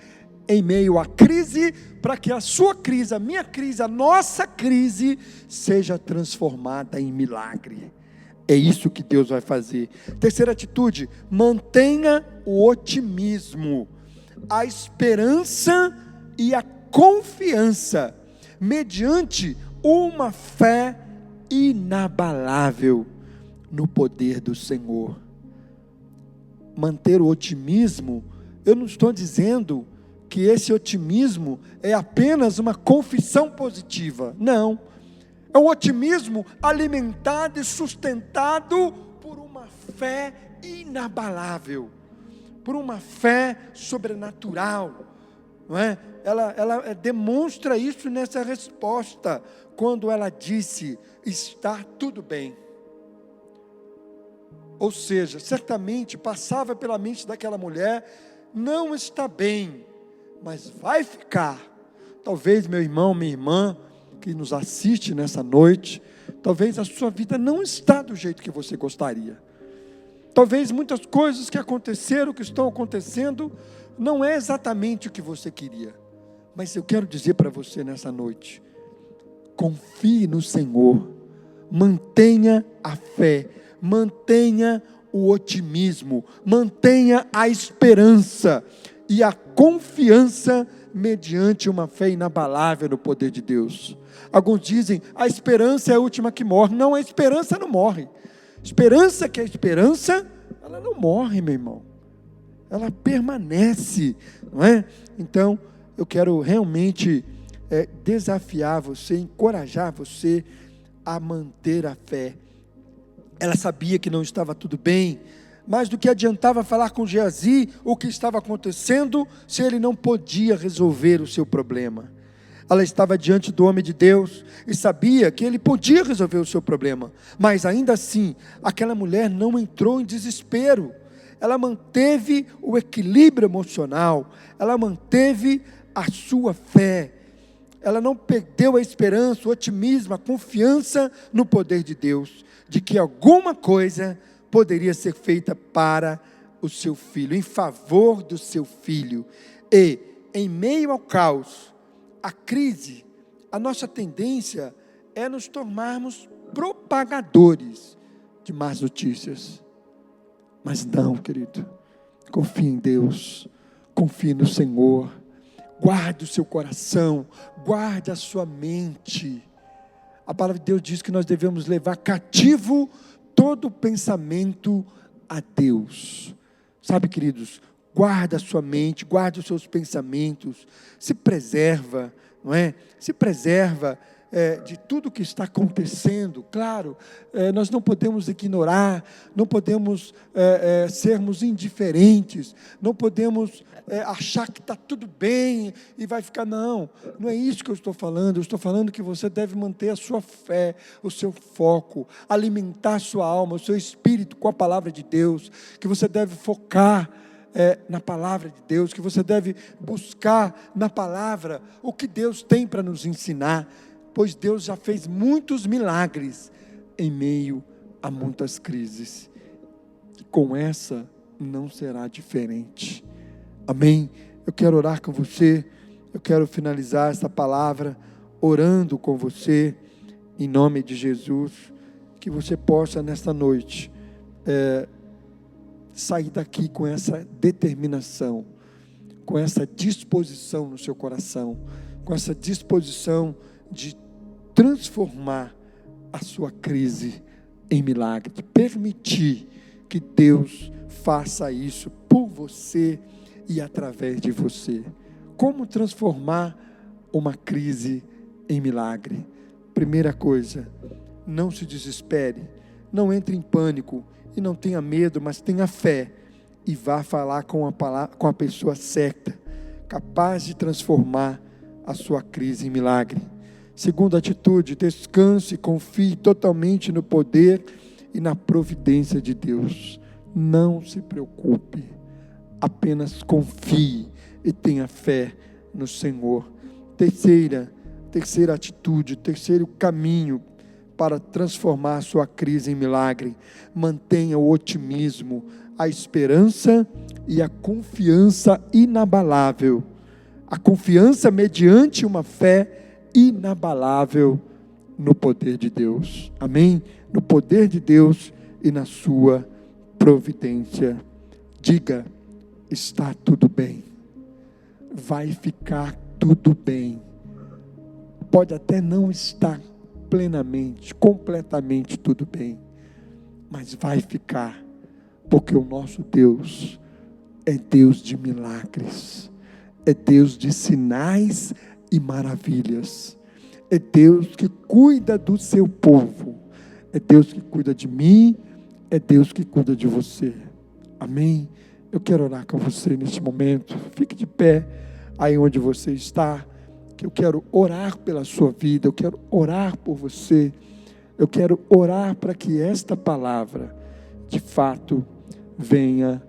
em meio à crise, para que a sua crise, a minha crise, a nossa crise seja transformada em milagre. É isso que Deus vai fazer. Terceira atitude: mantenha o otimismo, a esperança e a confiança, mediante uma fé inabalável no poder do Senhor. Manter o otimismo, eu não estou dizendo que esse otimismo é apenas uma confissão positiva, não, é um otimismo alimentado e sustentado por uma fé inabalável, por uma fé sobrenatural, não é? Ela demonstra isso nessa resposta, quando ela disse: está tudo bem. Ou seja, certamente passava pela mente daquela mulher: não está bem, mas vai ficar. Talvez, meu irmão, minha irmã, que nos assiste nessa noite, talvez a sua vida não está do jeito que você gostaria. Talvez muitas coisas que aconteceram, que estão acontecendo, não é exatamente o que você queria. Mas eu quero dizer para você nessa noite: confie no Senhor, mantenha a fé, mantenha o otimismo, mantenha a esperança e a confiança mediante uma fé inabalável no poder de Deus. Alguns dizem, a esperança é a última que morre. Não, a esperança não morre. Esperança que é esperança, ela não morre, meu irmão. Ela permanece, não é? Então, eu quero realmente desafiar você, encorajar você a manter a fé. Ela sabia que não estava tudo bem, mas do que adiantava falar com Geazi o que estava acontecendo, se ele não podia resolver o seu problema. Ela estava diante do homem de Deus e sabia que ele podia resolver o seu problema, mas ainda assim, aquela mulher não entrou em desespero. Ela manteve o equilíbrio emocional, ela manteve a sua fé, ela não perdeu a esperança, o otimismo, a confiança no poder de Deus, de que alguma coisa poderia ser feita para o seu filho, em favor do seu filho. E, em meio ao caos, à crise, a nossa tendência é nos tornarmos propagadores de más notícias. Mas não, querido, confie em Deus, confie no Senhor, guarde o seu coração, guarde a sua mente. A palavra de Deus diz que nós devemos levar cativo todo pensamento a Deus. Sabe, queridos, guarda a sua mente, guarde os seus pensamentos, se preserva, não é? Se preserva de tudo que está acontecendo. Claro, nós não podemos ignorar, não podemos sermos indiferentes, não podemos achar que está tudo bem e vai ficar, não é isso que eu estou falando. Eu estou falando que você deve manter a sua fé, o seu foco, alimentar a sua alma, o seu espírito com a palavra de Deus, que você deve focar na palavra de Deus, que você deve buscar na palavra o que Deus tem para nos ensinar, pois Deus já fez muitos milagres em meio a muitas crises. Com essa não será diferente. Amém? Eu quero orar com você, eu quero finalizar essa palavra orando com você, em nome de Jesus, que você possa nesta noite sair daqui com essa determinação, com essa disposição no seu coração, com essa disposição de transformar a sua crise em milagre, de permitir que Deus faça isso por você e através de você. Como transformar uma crise em milagre? Primeira coisa, não se desespere, não entre em pânico e não tenha medo, mas tenha fé e vá falar com a pessoa certa, capaz de transformar a sua crise em milagre. Segunda atitude, descanse e confie totalmente no poder e na providência de Deus. Não se preocupe, apenas confie e tenha fé no Senhor. Terceira atitude, terceiro caminho para transformar a sua crise em milagre: mantenha o otimismo, a esperança e a confiança inabalável. A confiança mediante uma fé inabalável no poder de Deus. Amém? No poder de Deus e na sua providência. Diga: está tudo bem. Vai ficar tudo bem. Pode até não estar plenamente, completamente tudo bem, mas vai ficar, porque o nosso Deus é Deus de milagres, é Deus de sinais e maravilhas, é Deus que cuida do seu povo, é Deus que cuida de mim, é Deus que cuida de você. Amém? Eu quero orar com você neste momento. Fique de pé aí onde você está, que eu quero orar pela sua vida, eu quero orar por você, eu quero orar para que esta palavra de fato venha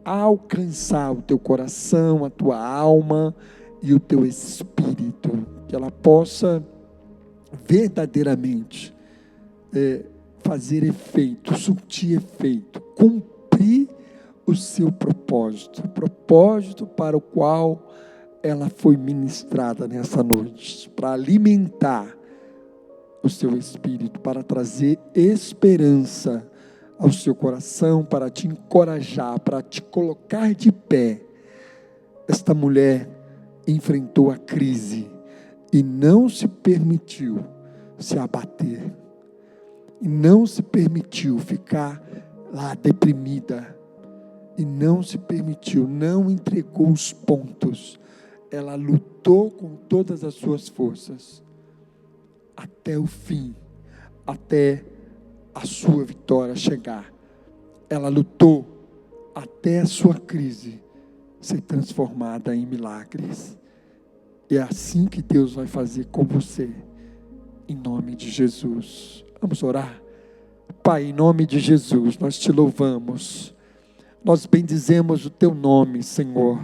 a alcançar o teu coração, a tua alma e o teu espírito, que ela possa verdadeiramente fazer efeito, surtir efeito, cumprir o seu propósito, o propósito para o qual ela foi ministrada nessa noite, para alimentar o seu espírito, para trazer esperança ao seu coração, para te encorajar, para te colocar de pé. Esta mulher, enfrentou a crise e não se permitiu se abater, e não se permitiu ficar lá deprimida, e não se permitiu, não entregou os pontos. Ela lutou com todas as suas forças até o fim, até a sua vitória chegar. Ela lutou até a sua crise ser transformada em milagres. E é assim que Deus vai fazer com você, em nome de Jesus. Vamos orar? Pai, em nome de Jesus, nós te louvamos, nós bendizemos o teu nome, Senhor.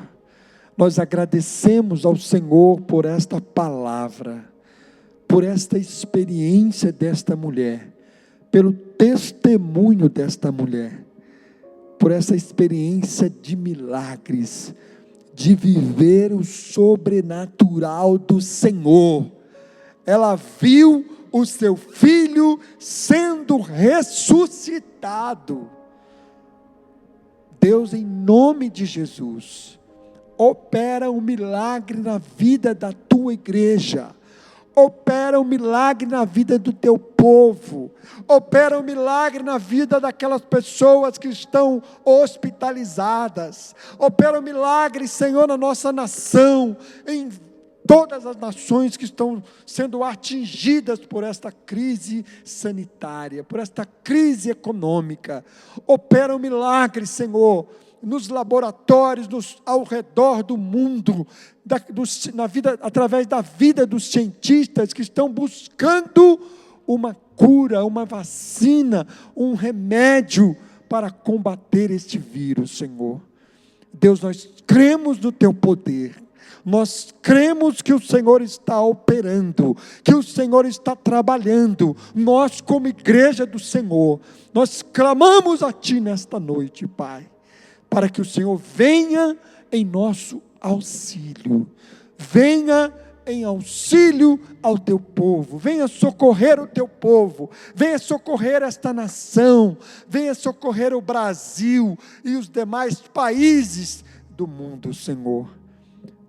Nós agradecemos ao Senhor por esta palavra, por esta experiência desta mulher, pelo testemunho desta mulher, por essa experiência de milagres, de viver o sobrenatural do Senhor. Ela viu o seu filho sendo ressuscitado. Deus, em nome de Jesus, opera um milagre na vida da tua igreja, opera um milagre na vida do teu povo, opera um milagre na vida daquelas pessoas que estão hospitalizadas, opera um milagre, Senhor, na nossa nação, em todas as nações que estão sendo atingidas por esta crise sanitária, por esta crise econômica. Opera um milagre, Senhor, nos laboratórios, ao redor do mundo, através da vida dos cientistas que estão buscando uma cura, uma vacina, um remédio para combater este vírus, Senhor. Deus, nós cremos no teu poder. Nós cremos que o Senhor está operando, que o Senhor está trabalhando. Nós, como igreja do Senhor, nós clamamos a Ti nesta noite, Pai, para que o Senhor venha em nosso auxílio, venha em auxílio ao Teu povo, venha socorrer o Teu povo, venha socorrer esta nação, venha socorrer o Brasil e os demais países do mundo, Senhor.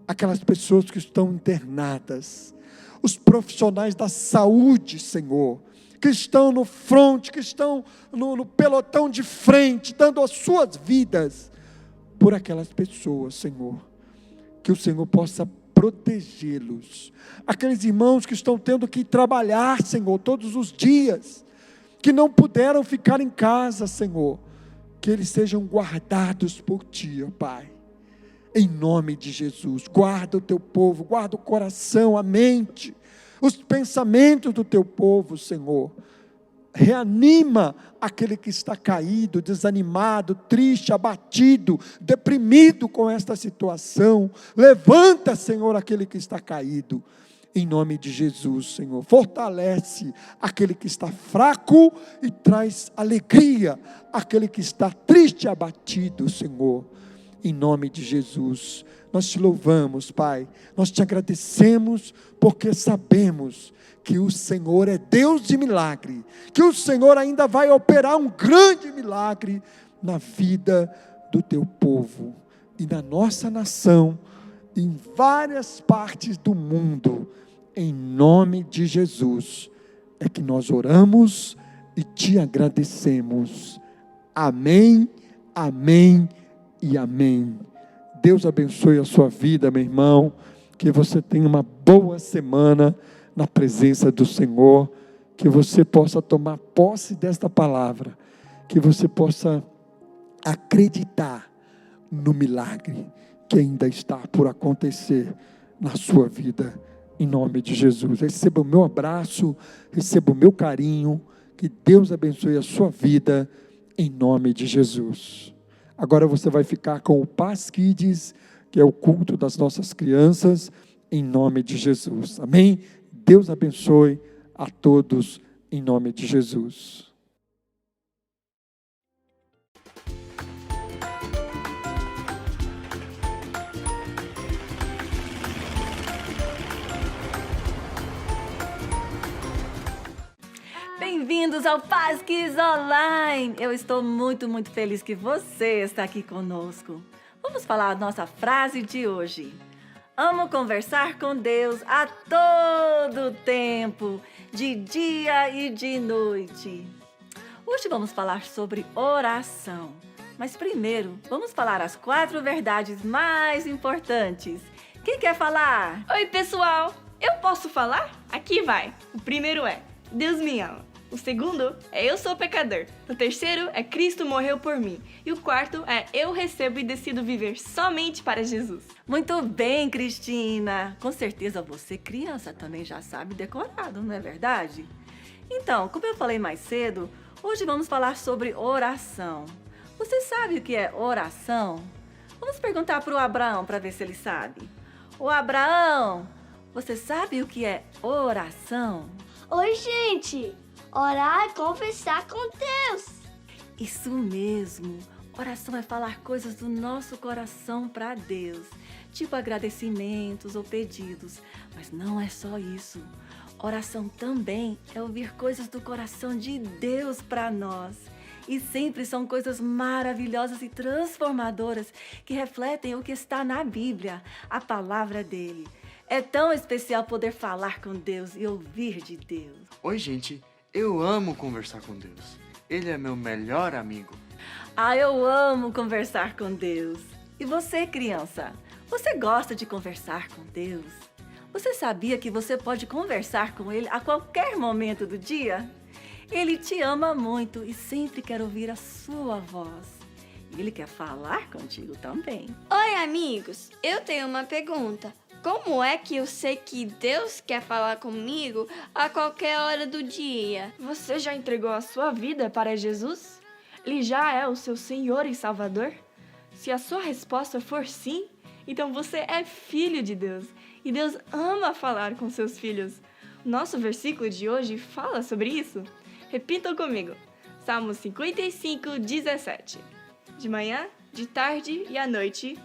Aquelas pessoas que estão internadas, os profissionais da saúde, Senhor, que estão no fronte, que estão no pelotão de frente, dando as suas vidas por aquelas pessoas, Senhor, que o Senhor possa protegê-los, aqueles irmãos que estão tendo que trabalhar, Senhor, todos os dias, que não puderam ficar em casa, Senhor, que eles sejam guardados por Ti, ó Pai. Em nome de Jesus, guarda o teu povo, guarda o coração, a mente, os pensamentos do teu povo, Senhor. Reanima aquele que está caído, desanimado, triste, abatido, deprimido com esta situação. Levanta, Senhor, aquele que está caído. Em nome de Jesus, Senhor, fortalece aquele que está fraco e traz alegria àquele que está triste e abatido, Senhor. Em nome de Jesus, nós te louvamos, Pai, nós te agradecemos, porque sabemos que o Senhor é Deus de milagre, que o Senhor ainda vai operar um grande milagre na vida do teu povo, e na nossa nação, em várias partes do mundo. Em nome de Jesus, é que nós oramos e te agradecemos. Amém, amém e amém. Deus abençoe a sua vida, meu irmão, que você tenha uma boa semana na presença do Senhor, que você possa tomar posse desta palavra, que você possa acreditar no milagre que ainda está por acontecer na sua vida, em nome de Jesus. Receba o meu abraço, receba o meu carinho, que Deus abençoe a sua vida, em nome de Jesus. Agora você vai ficar com o Paz Kids, que é o culto das nossas crianças, em nome de Jesus. Amém? Deus abençoe a todos, em nome de Jesus. Bem-vindos ao Paz Kids Online. Eu estou muito feliz que você está aqui conosco. Vamos falar a nossa frase de hoje. Amo conversar com Deus a todo tempo, de dia e de noite. Hoje vamos falar sobre oração. Mas primeiro, vamos falar as 4 verdades mais importantes. Quem quer falar? Oi, pessoal! Eu posso falar? Aqui vai. O primeiro é: Deus me ama. O segundo é: eu sou pecador. O terceiro é: Cristo morreu por mim. E o quarto é: eu recebo e decido viver somente para Jesus. Muito bem, Cristina. Com certeza você, criança, também já sabe decorado, não é verdade? Então, como eu falei mais cedo, hoje vamos falar sobre oração. Você sabe o que é oração? Vamos perguntar para o Abraão para ver se ele sabe. Ô Abraão, você sabe o que é oração? Oi, gente! Orar é conversar com Deus. Isso mesmo. Oração é falar coisas do nosso coração para Deus, tipo agradecimentos ou pedidos. Mas não é só isso. Oração também é ouvir coisas do coração de Deus para nós. E sempre são coisas maravilhosas e transformadoras que refletem o que está na Bíblia, a palavra dele. É tão especial poder falar com Deus e ouvir de Deus. Oi, gente. Eu amo conversar com Deus. Ele é meu melhor amigo. Ah, eu amo conversar com Deus. E você, criança? Você gosta de conversar com Deus? Você sabia que você pode conversar com Ele a qualquer momento do dia? Ele te ama muito e sempre quer ouvir a sua voz. E Ele quer falar contigo também. Oi, amigos! Eu tenho uma pergunta. Como é que eu sei que Deus quer falar comigo a qualquer hora do dia? Você já entregou a sua vida para Jesus? Ele já é o seu Senhor e Salvador? Se a sua resposta for sim, então você é filho de Deus. E Deus ama falar com seus filhos. Nosso versículo de hoje fala sobre isso. Repitam comigo. Salmo 55, 17. De manhã, de tarde e à noite.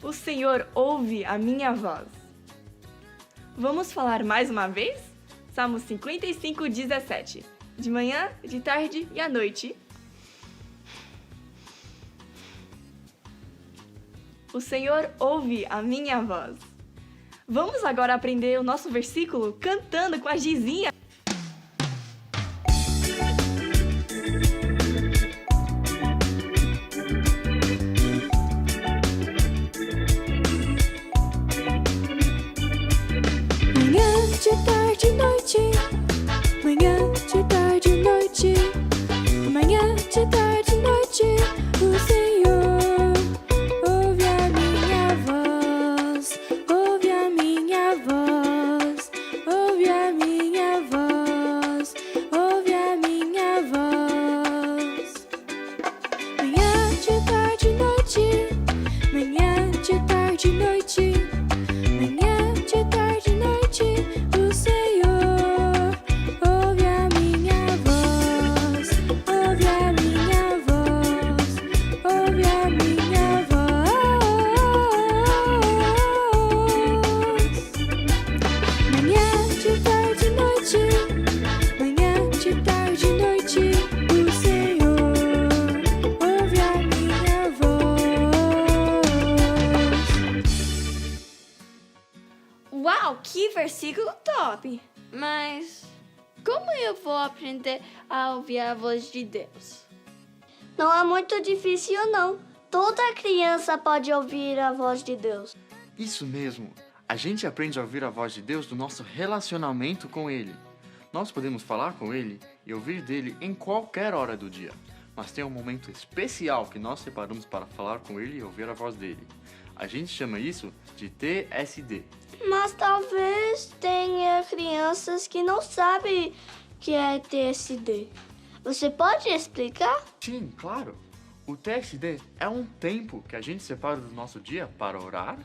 O Senhor ouve a minha voz. Vamos falar mais uma vez? Salmo 55, 17. De manhã, de tarde e à noite. O Senhor ouve a minha voz. Vamos agora aprender o nosso versículo cantando com a Gizinha. Manhã, de tarde, noite. Manhã, de tarde, noite. Manhã, de tarde, noite. O Senhor ouve a minha voz. Ouve a minha voz. Ouve a minha voz. Ouve a minha voz. Manhã, de tarde, noite. Manhã, de tarde, noite. Manhã, de tarde, noite, o Senhor ouve a minha voz, ouve a minha voz, ouve a minha voz. Manhã, de tarde, noite, manhã, de tarde, noite, o Senhor ouve a minha voz. Uau, que versículo top! Mas como eu vou aprender a ouvir a voz de Deus? Não é muito difícil, não. Toda criança pode ouvir a voz de Deus. Isso mesmo. A gente aprende a ouvir a voz de Deus do nosso relacionamento com Ele. Nós podemos falar com Ele e ouvir dele em qualquer hora do dia. Mas tem um momento especial que nós separamos para falar com Ele e ouvir a voz dele. A gente chama isso de TSD. Mas talvez tenha crianças que não sabem o que é TSD. Você pode explicar? Sim, claro. O TSD é um tempo que a gente separa do nosso dia para orar,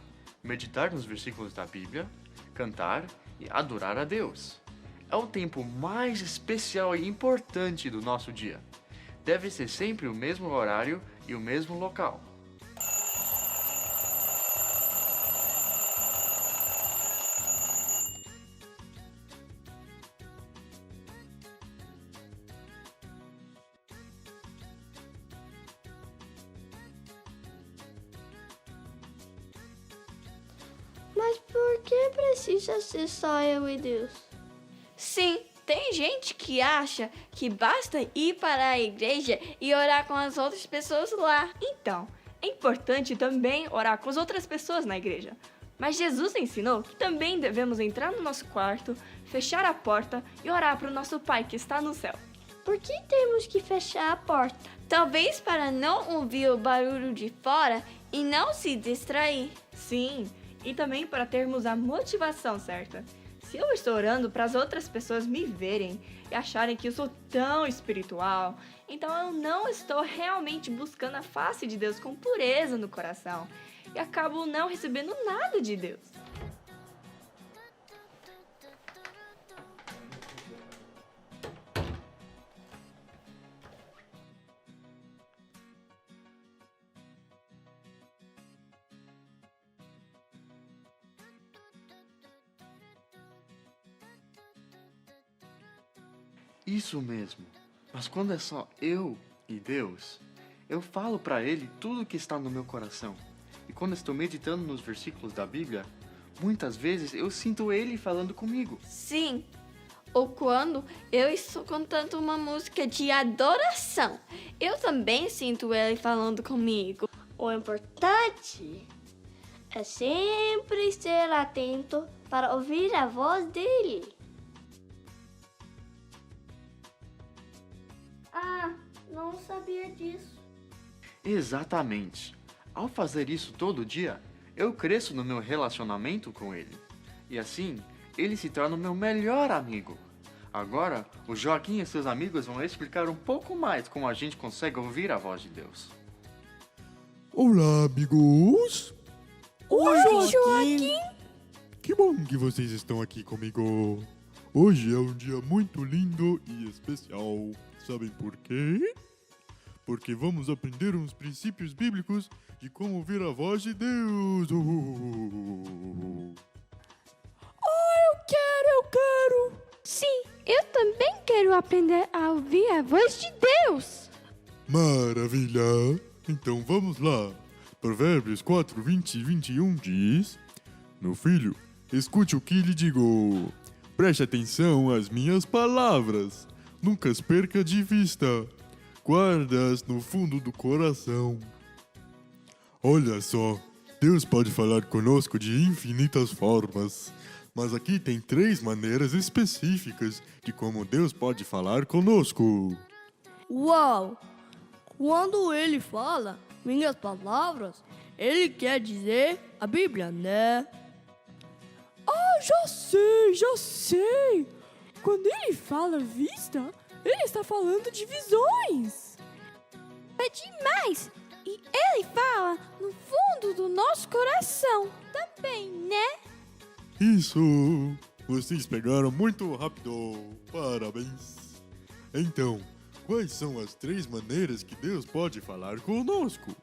meditar nos versículos da Bíblia, cantar e adorar a Deus. É o tempo mais especial e importante do nosso dia. Deve ser sempre o mesmo horário e o mesmo local. precisa ser só eu e Deus. Sim, tem gente que acha que basta ir para a igreja e orar com as outras pessoas lá. Então, é importante também orar com as outras pessoas na igreja. Mas Jesus ensinou que também devemos entrar no nosso quarto, fechar a porta e orar para o nosso Pai que está no céu. Por que temos que fechar a porta? Talvez para não ouvir o barulho de fora e não se distrair. Sim, e também para termos a motivação certa. Se eu estou orando para as outras pessoas me verem e acharem que eu sou tão espiritual, então eu não estou realmente buscando a face de Deus com pureza no coração e acabo não recebendo nada de Deus. Isso mesmo. Mas quando é só eu e Deus, eu falo para Ele tudo o que está no meu coração. E quando estou meditando nos versículos da Bíblia, muitas vezes eu sinto Ele falando comigo. Sim, ou quando eu estou cantando uma música de adoração, eu também sinto Ele falando comigo. O importante é sempre ser atento para ouvir a voz dele. Ah, não sabia disso. Exatamente. Ao fazer isso todo dia, eu cresço no meu relacionamento com Ele. E assim, Ele se torna o meu melhor amigo. Agora, o Joaquim e seus amigos vão explicar um pouco mais como a gente consegue ouvir a voz de Deus. Olá, amigos! Oi, Joaquim! Que bom que vocês estão aqui comigo. Hoje é um dia muito lindo e especial. Sabem por quê? Porque vamos aprender uns princípios bíblicos de como ouvir a voz de Deus. Eu quero! Sim, eu também quero aprender a ouvir a voz de Deus. Maravilha! Então vamos lá. Provérbios 4, 20 e 21 diz: Meu filho, escute o que lhe digo. Preste atenção às minhas palavras. Nunca as perca de vista. Guarda-as no fundo do coração. Olha só, Deus pode falar conosco de infinitas formas. Mas aqui tem 3 maneiras específicas de como Deus pode falar conosco. Uau! Quando ele fala minhas palavras, ele quer dizer a Bíblia, né? Ah, já sei! Quando ele fala vista, ele está falando de visões. É demais! E ele fala no fundo do nosso coração também, né? Isso! Vocês pegaram muito rápido. Parabéns! Então, quais são as 3 maneiras que Deus pode falar conosco?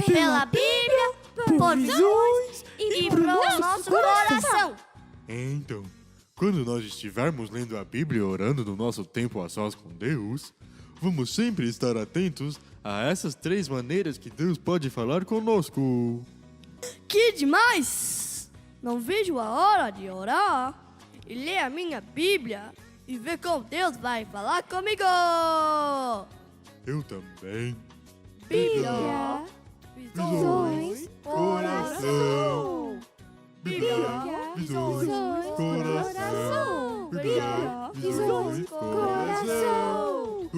Pela Bíblia, por visões e pro nosso coração. Então, quando nós estivermos lendo a Bíblia e orando no nosso tempo a sós com Deus, vamos sempre estar atentos a essas 3 maneiras que Deus pode falar conosco. Que demais! Não vejo a hora de orar e ler a minha Bíblia e ver como Deus vai falar comigo. Eu também. Bíblia, visões, coração. Bíblia, visões, coração. Bíblia, visões, coração.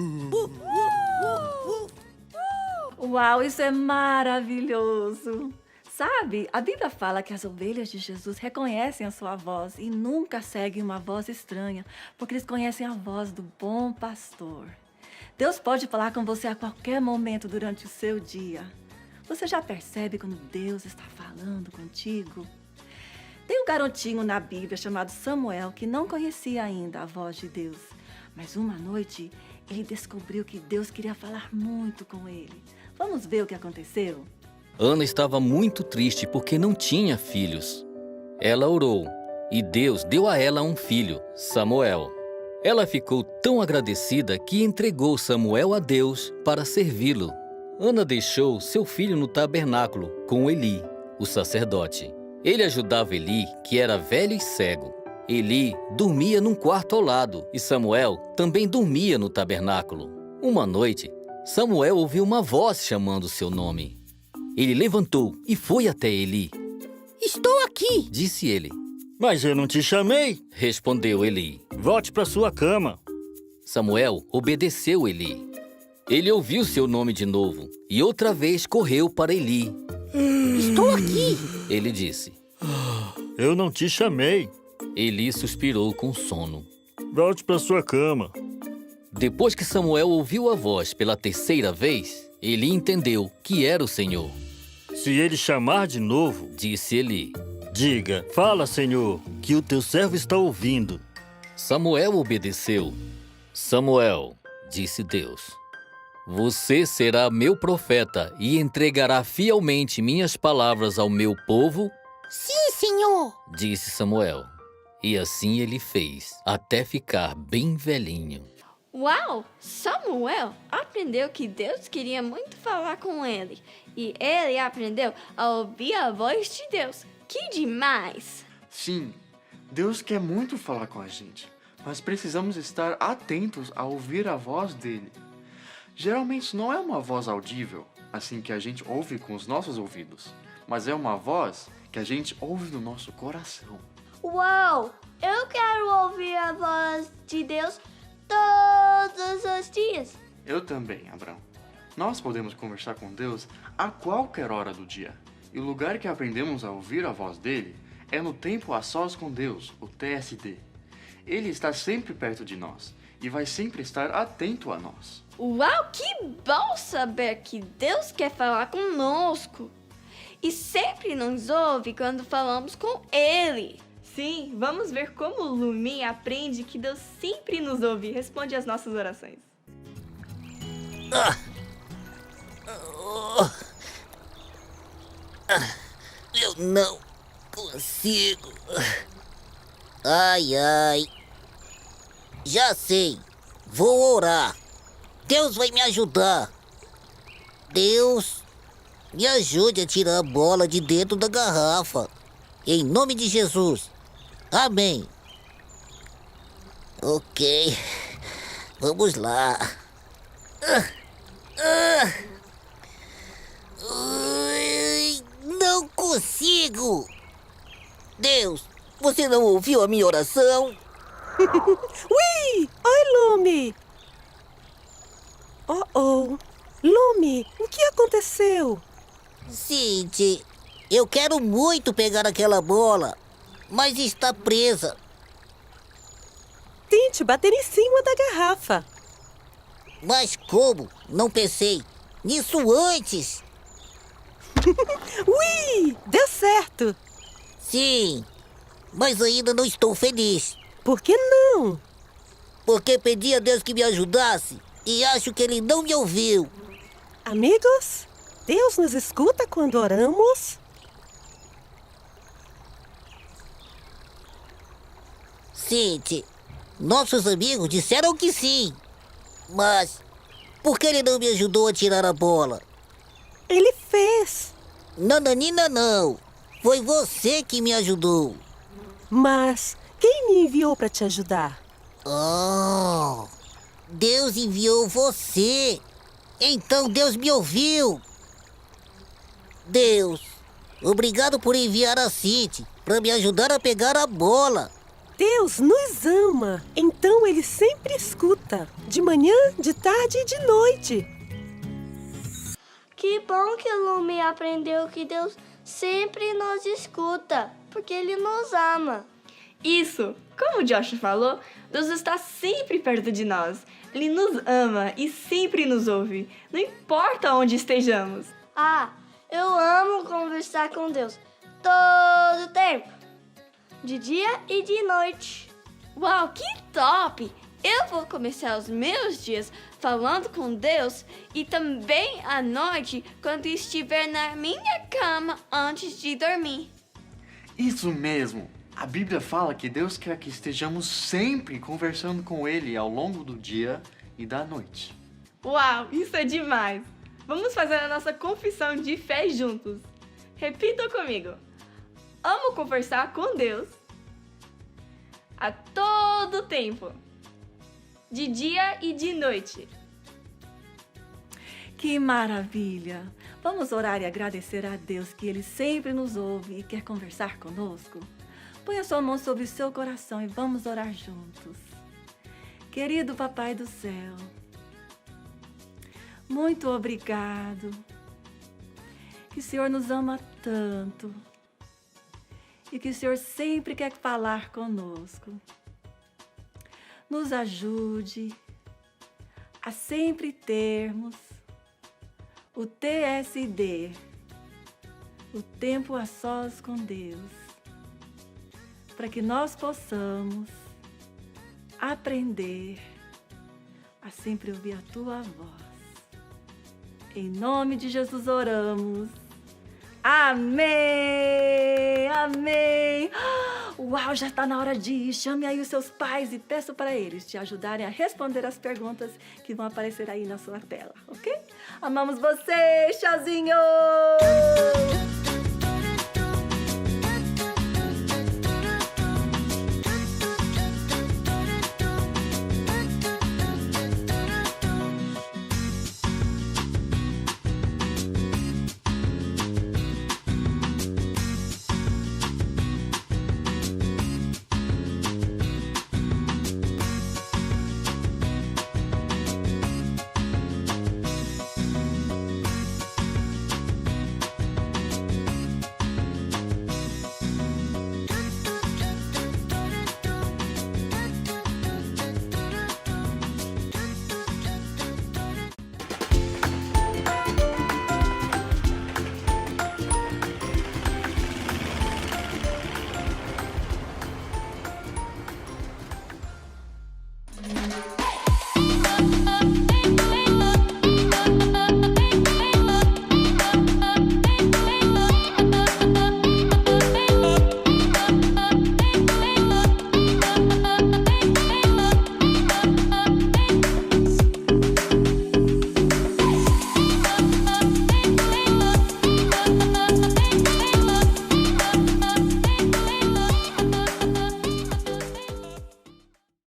Uau, isso é maravilhoso! Sabe, a Bíblia fala que as ovelhas de Jesus reconhecem a sua voz e nunca seguem uma voz estranha, porque eles conhecem a voz do bom pastor. Deus pode falar com você a qualquer momento durante o seu dia. Você já percebe quando Deus está falando contigo? Tem um garotinho na Bíblia chamado Samuel que não conhecia ainda a voz de Deus. Mas uma noite ele descobriu que Deus queria falar muito com ele. Vamos ver o que aconteceu? Ana estava muito triste porque não tinha filhos. Ela orou e Deus deu a ela um filho, Samuel. Ela ficou tão agradecida que entregou Samuel a Deus para servi-lo. Ana deixou seu filho no tabernáculo com Eli, o sacerdote. Ele ajudava Eli, que era velho e cego. Eli dormia num quarto ao lado e Samuel também dormia no tabernáculo. Uma noite, Samuel ouviu uma voz chamando seu nome. Ele levantou e foi até Eli. Estou aqui, Disse ele. Mas eu não te chamei. Respondeu Eli. Volte para sua cama. Samuel obedeceu Eli. Ele ouviu seu nome de novo e outra vez correu para Eli. Estou aqui. Ele disse. Eu não te chamei. Eli suspirou com sono. Volte para sua cama. Depois que Samuel ouviu a voz pela terceira vez, Eli entendeu que era o Senhor. Se ele chamar de novo, Disse Eli. diga, fala, Senhor, que o teu servo está ouvindo. Samuel obedeceu. Samuel, disse Deus, você será meu profeta e entregará fielmente minhas palavras ao meu povo? Sim, Senhor. Disse Samuel. E assim ele fez, até ficar bem velhinho. Uau! Samuel aprendeu que Deus queria muito falar com ele. E ele aprendeu a ouvir a voz de Deus. Que demais! Sim, Deus quer muito falar com a gente, mas precisamos estar atentos a ouvir a voz dele. Geralmente não é uma voz audível, assim que a gente ouve com os nossos ouvidos, mas é uma voz que a gente ouve no nosso coração. Uau! Eu quero ouvir a voz de Deus todos os dias. Eu também, Abraão. Nós podemos conversar com Deus a qualquer hora do dia. E o lugar que aprendemos a ouvir a voz dele é no tempo a sós com Deus, o TSD. Ele está sempre perto de nós e vai sempre estar atento a nós. Uau, que bom saber que Deus quer falar conosco. E sempre nos ouve quando falamos com Ele. Sim, vamos ver como Lumi aprende que Deus sempre nos ouve e responde às nossas orações. Eu não consigo. Ai, ai. Já sei. Vou orar. Deus vai me ajudar. Deus, me ajude a tirar a bola de dentro da garrafa. Em nome de Jesus. Amém. Ok. Vamos lá. Não consigo. Deus, você não ouviu a minha oração? Ui! Oi, Lumi! Oh. Lumi, o que aconteceu? Cindy, eu quero muito pegar aquela bola, mas está presa. Tente bater em cima da garrafa. Mas como? Não pensei nisso antes. Ui! Deu certo! Sim, mas ainda não estou feliz. Por que não? Porque pedi a Deus que me ajudasse e acho que Ele não me ouviu. Amigos, Deus nos escuta quando oramos? Cindy, nossos amigos disseram que sim. Mas por que Ele não me ajudou a tirar a bola? Ele fez. Nananina não. Foi você que me ajudou. Mas quem me enviou para te ajudar? Oh, Deus enviou você. Então Deus me ouviu. Deus, obrigado por enviar a Cindy para me ajudar a pegar a bola. Deus nos ama, então Ele sempre escuta. De manhã, de tarde e de noite. Que bom que Lumi aprendeu que Deus sempre nos escuta, porque Ele nos ama. Isso! Como o Josh falou, Deus está sempre perto de nós. Ele nos ama e sempre nos ouve, não importa onde estejamos. Ah, eu amo conversar com Deus todo o tempo, de dia e de noite. Uau, que top! Eu vou começar os meus dias falando com Deus e também à noite quando estiver na minha cama antes de dormir. Isso mesmo! A Bíblia fala que Deus quer que estejamos sempre conversando com Ele ao longo do dia e da noite. Uau, isso é demais! Vamos fazer a nossa confissão de fé juntos. Repita comigo. amo conversar com Deus a todo tempo, de dia e de noite. Que maravilha! Vamos orar e agradecer a Deus que Ele sempre nos ouve e quer conversar conosco? Põe a sua mão sobre o seu coração e vamos orar juntos. Querido Papai do Céu, muito obrigado, que o Senhor nos ama tanto e que o Senhor sempre quer falar conosco. Nos ajude a sempre termos o TSD, o tempo a sós com Deus, para que nós possamos aprender a sempre ouvir a Tua voz. Em nome de Jesus oramos. Amém! Amém! Uau, já está na hora de ir. Chame aí os seus pais e peça para eles te ajudarem a responder as perguntas que vão aparecer aí na sua tela, ok? Amamos vocês, tchauzinho!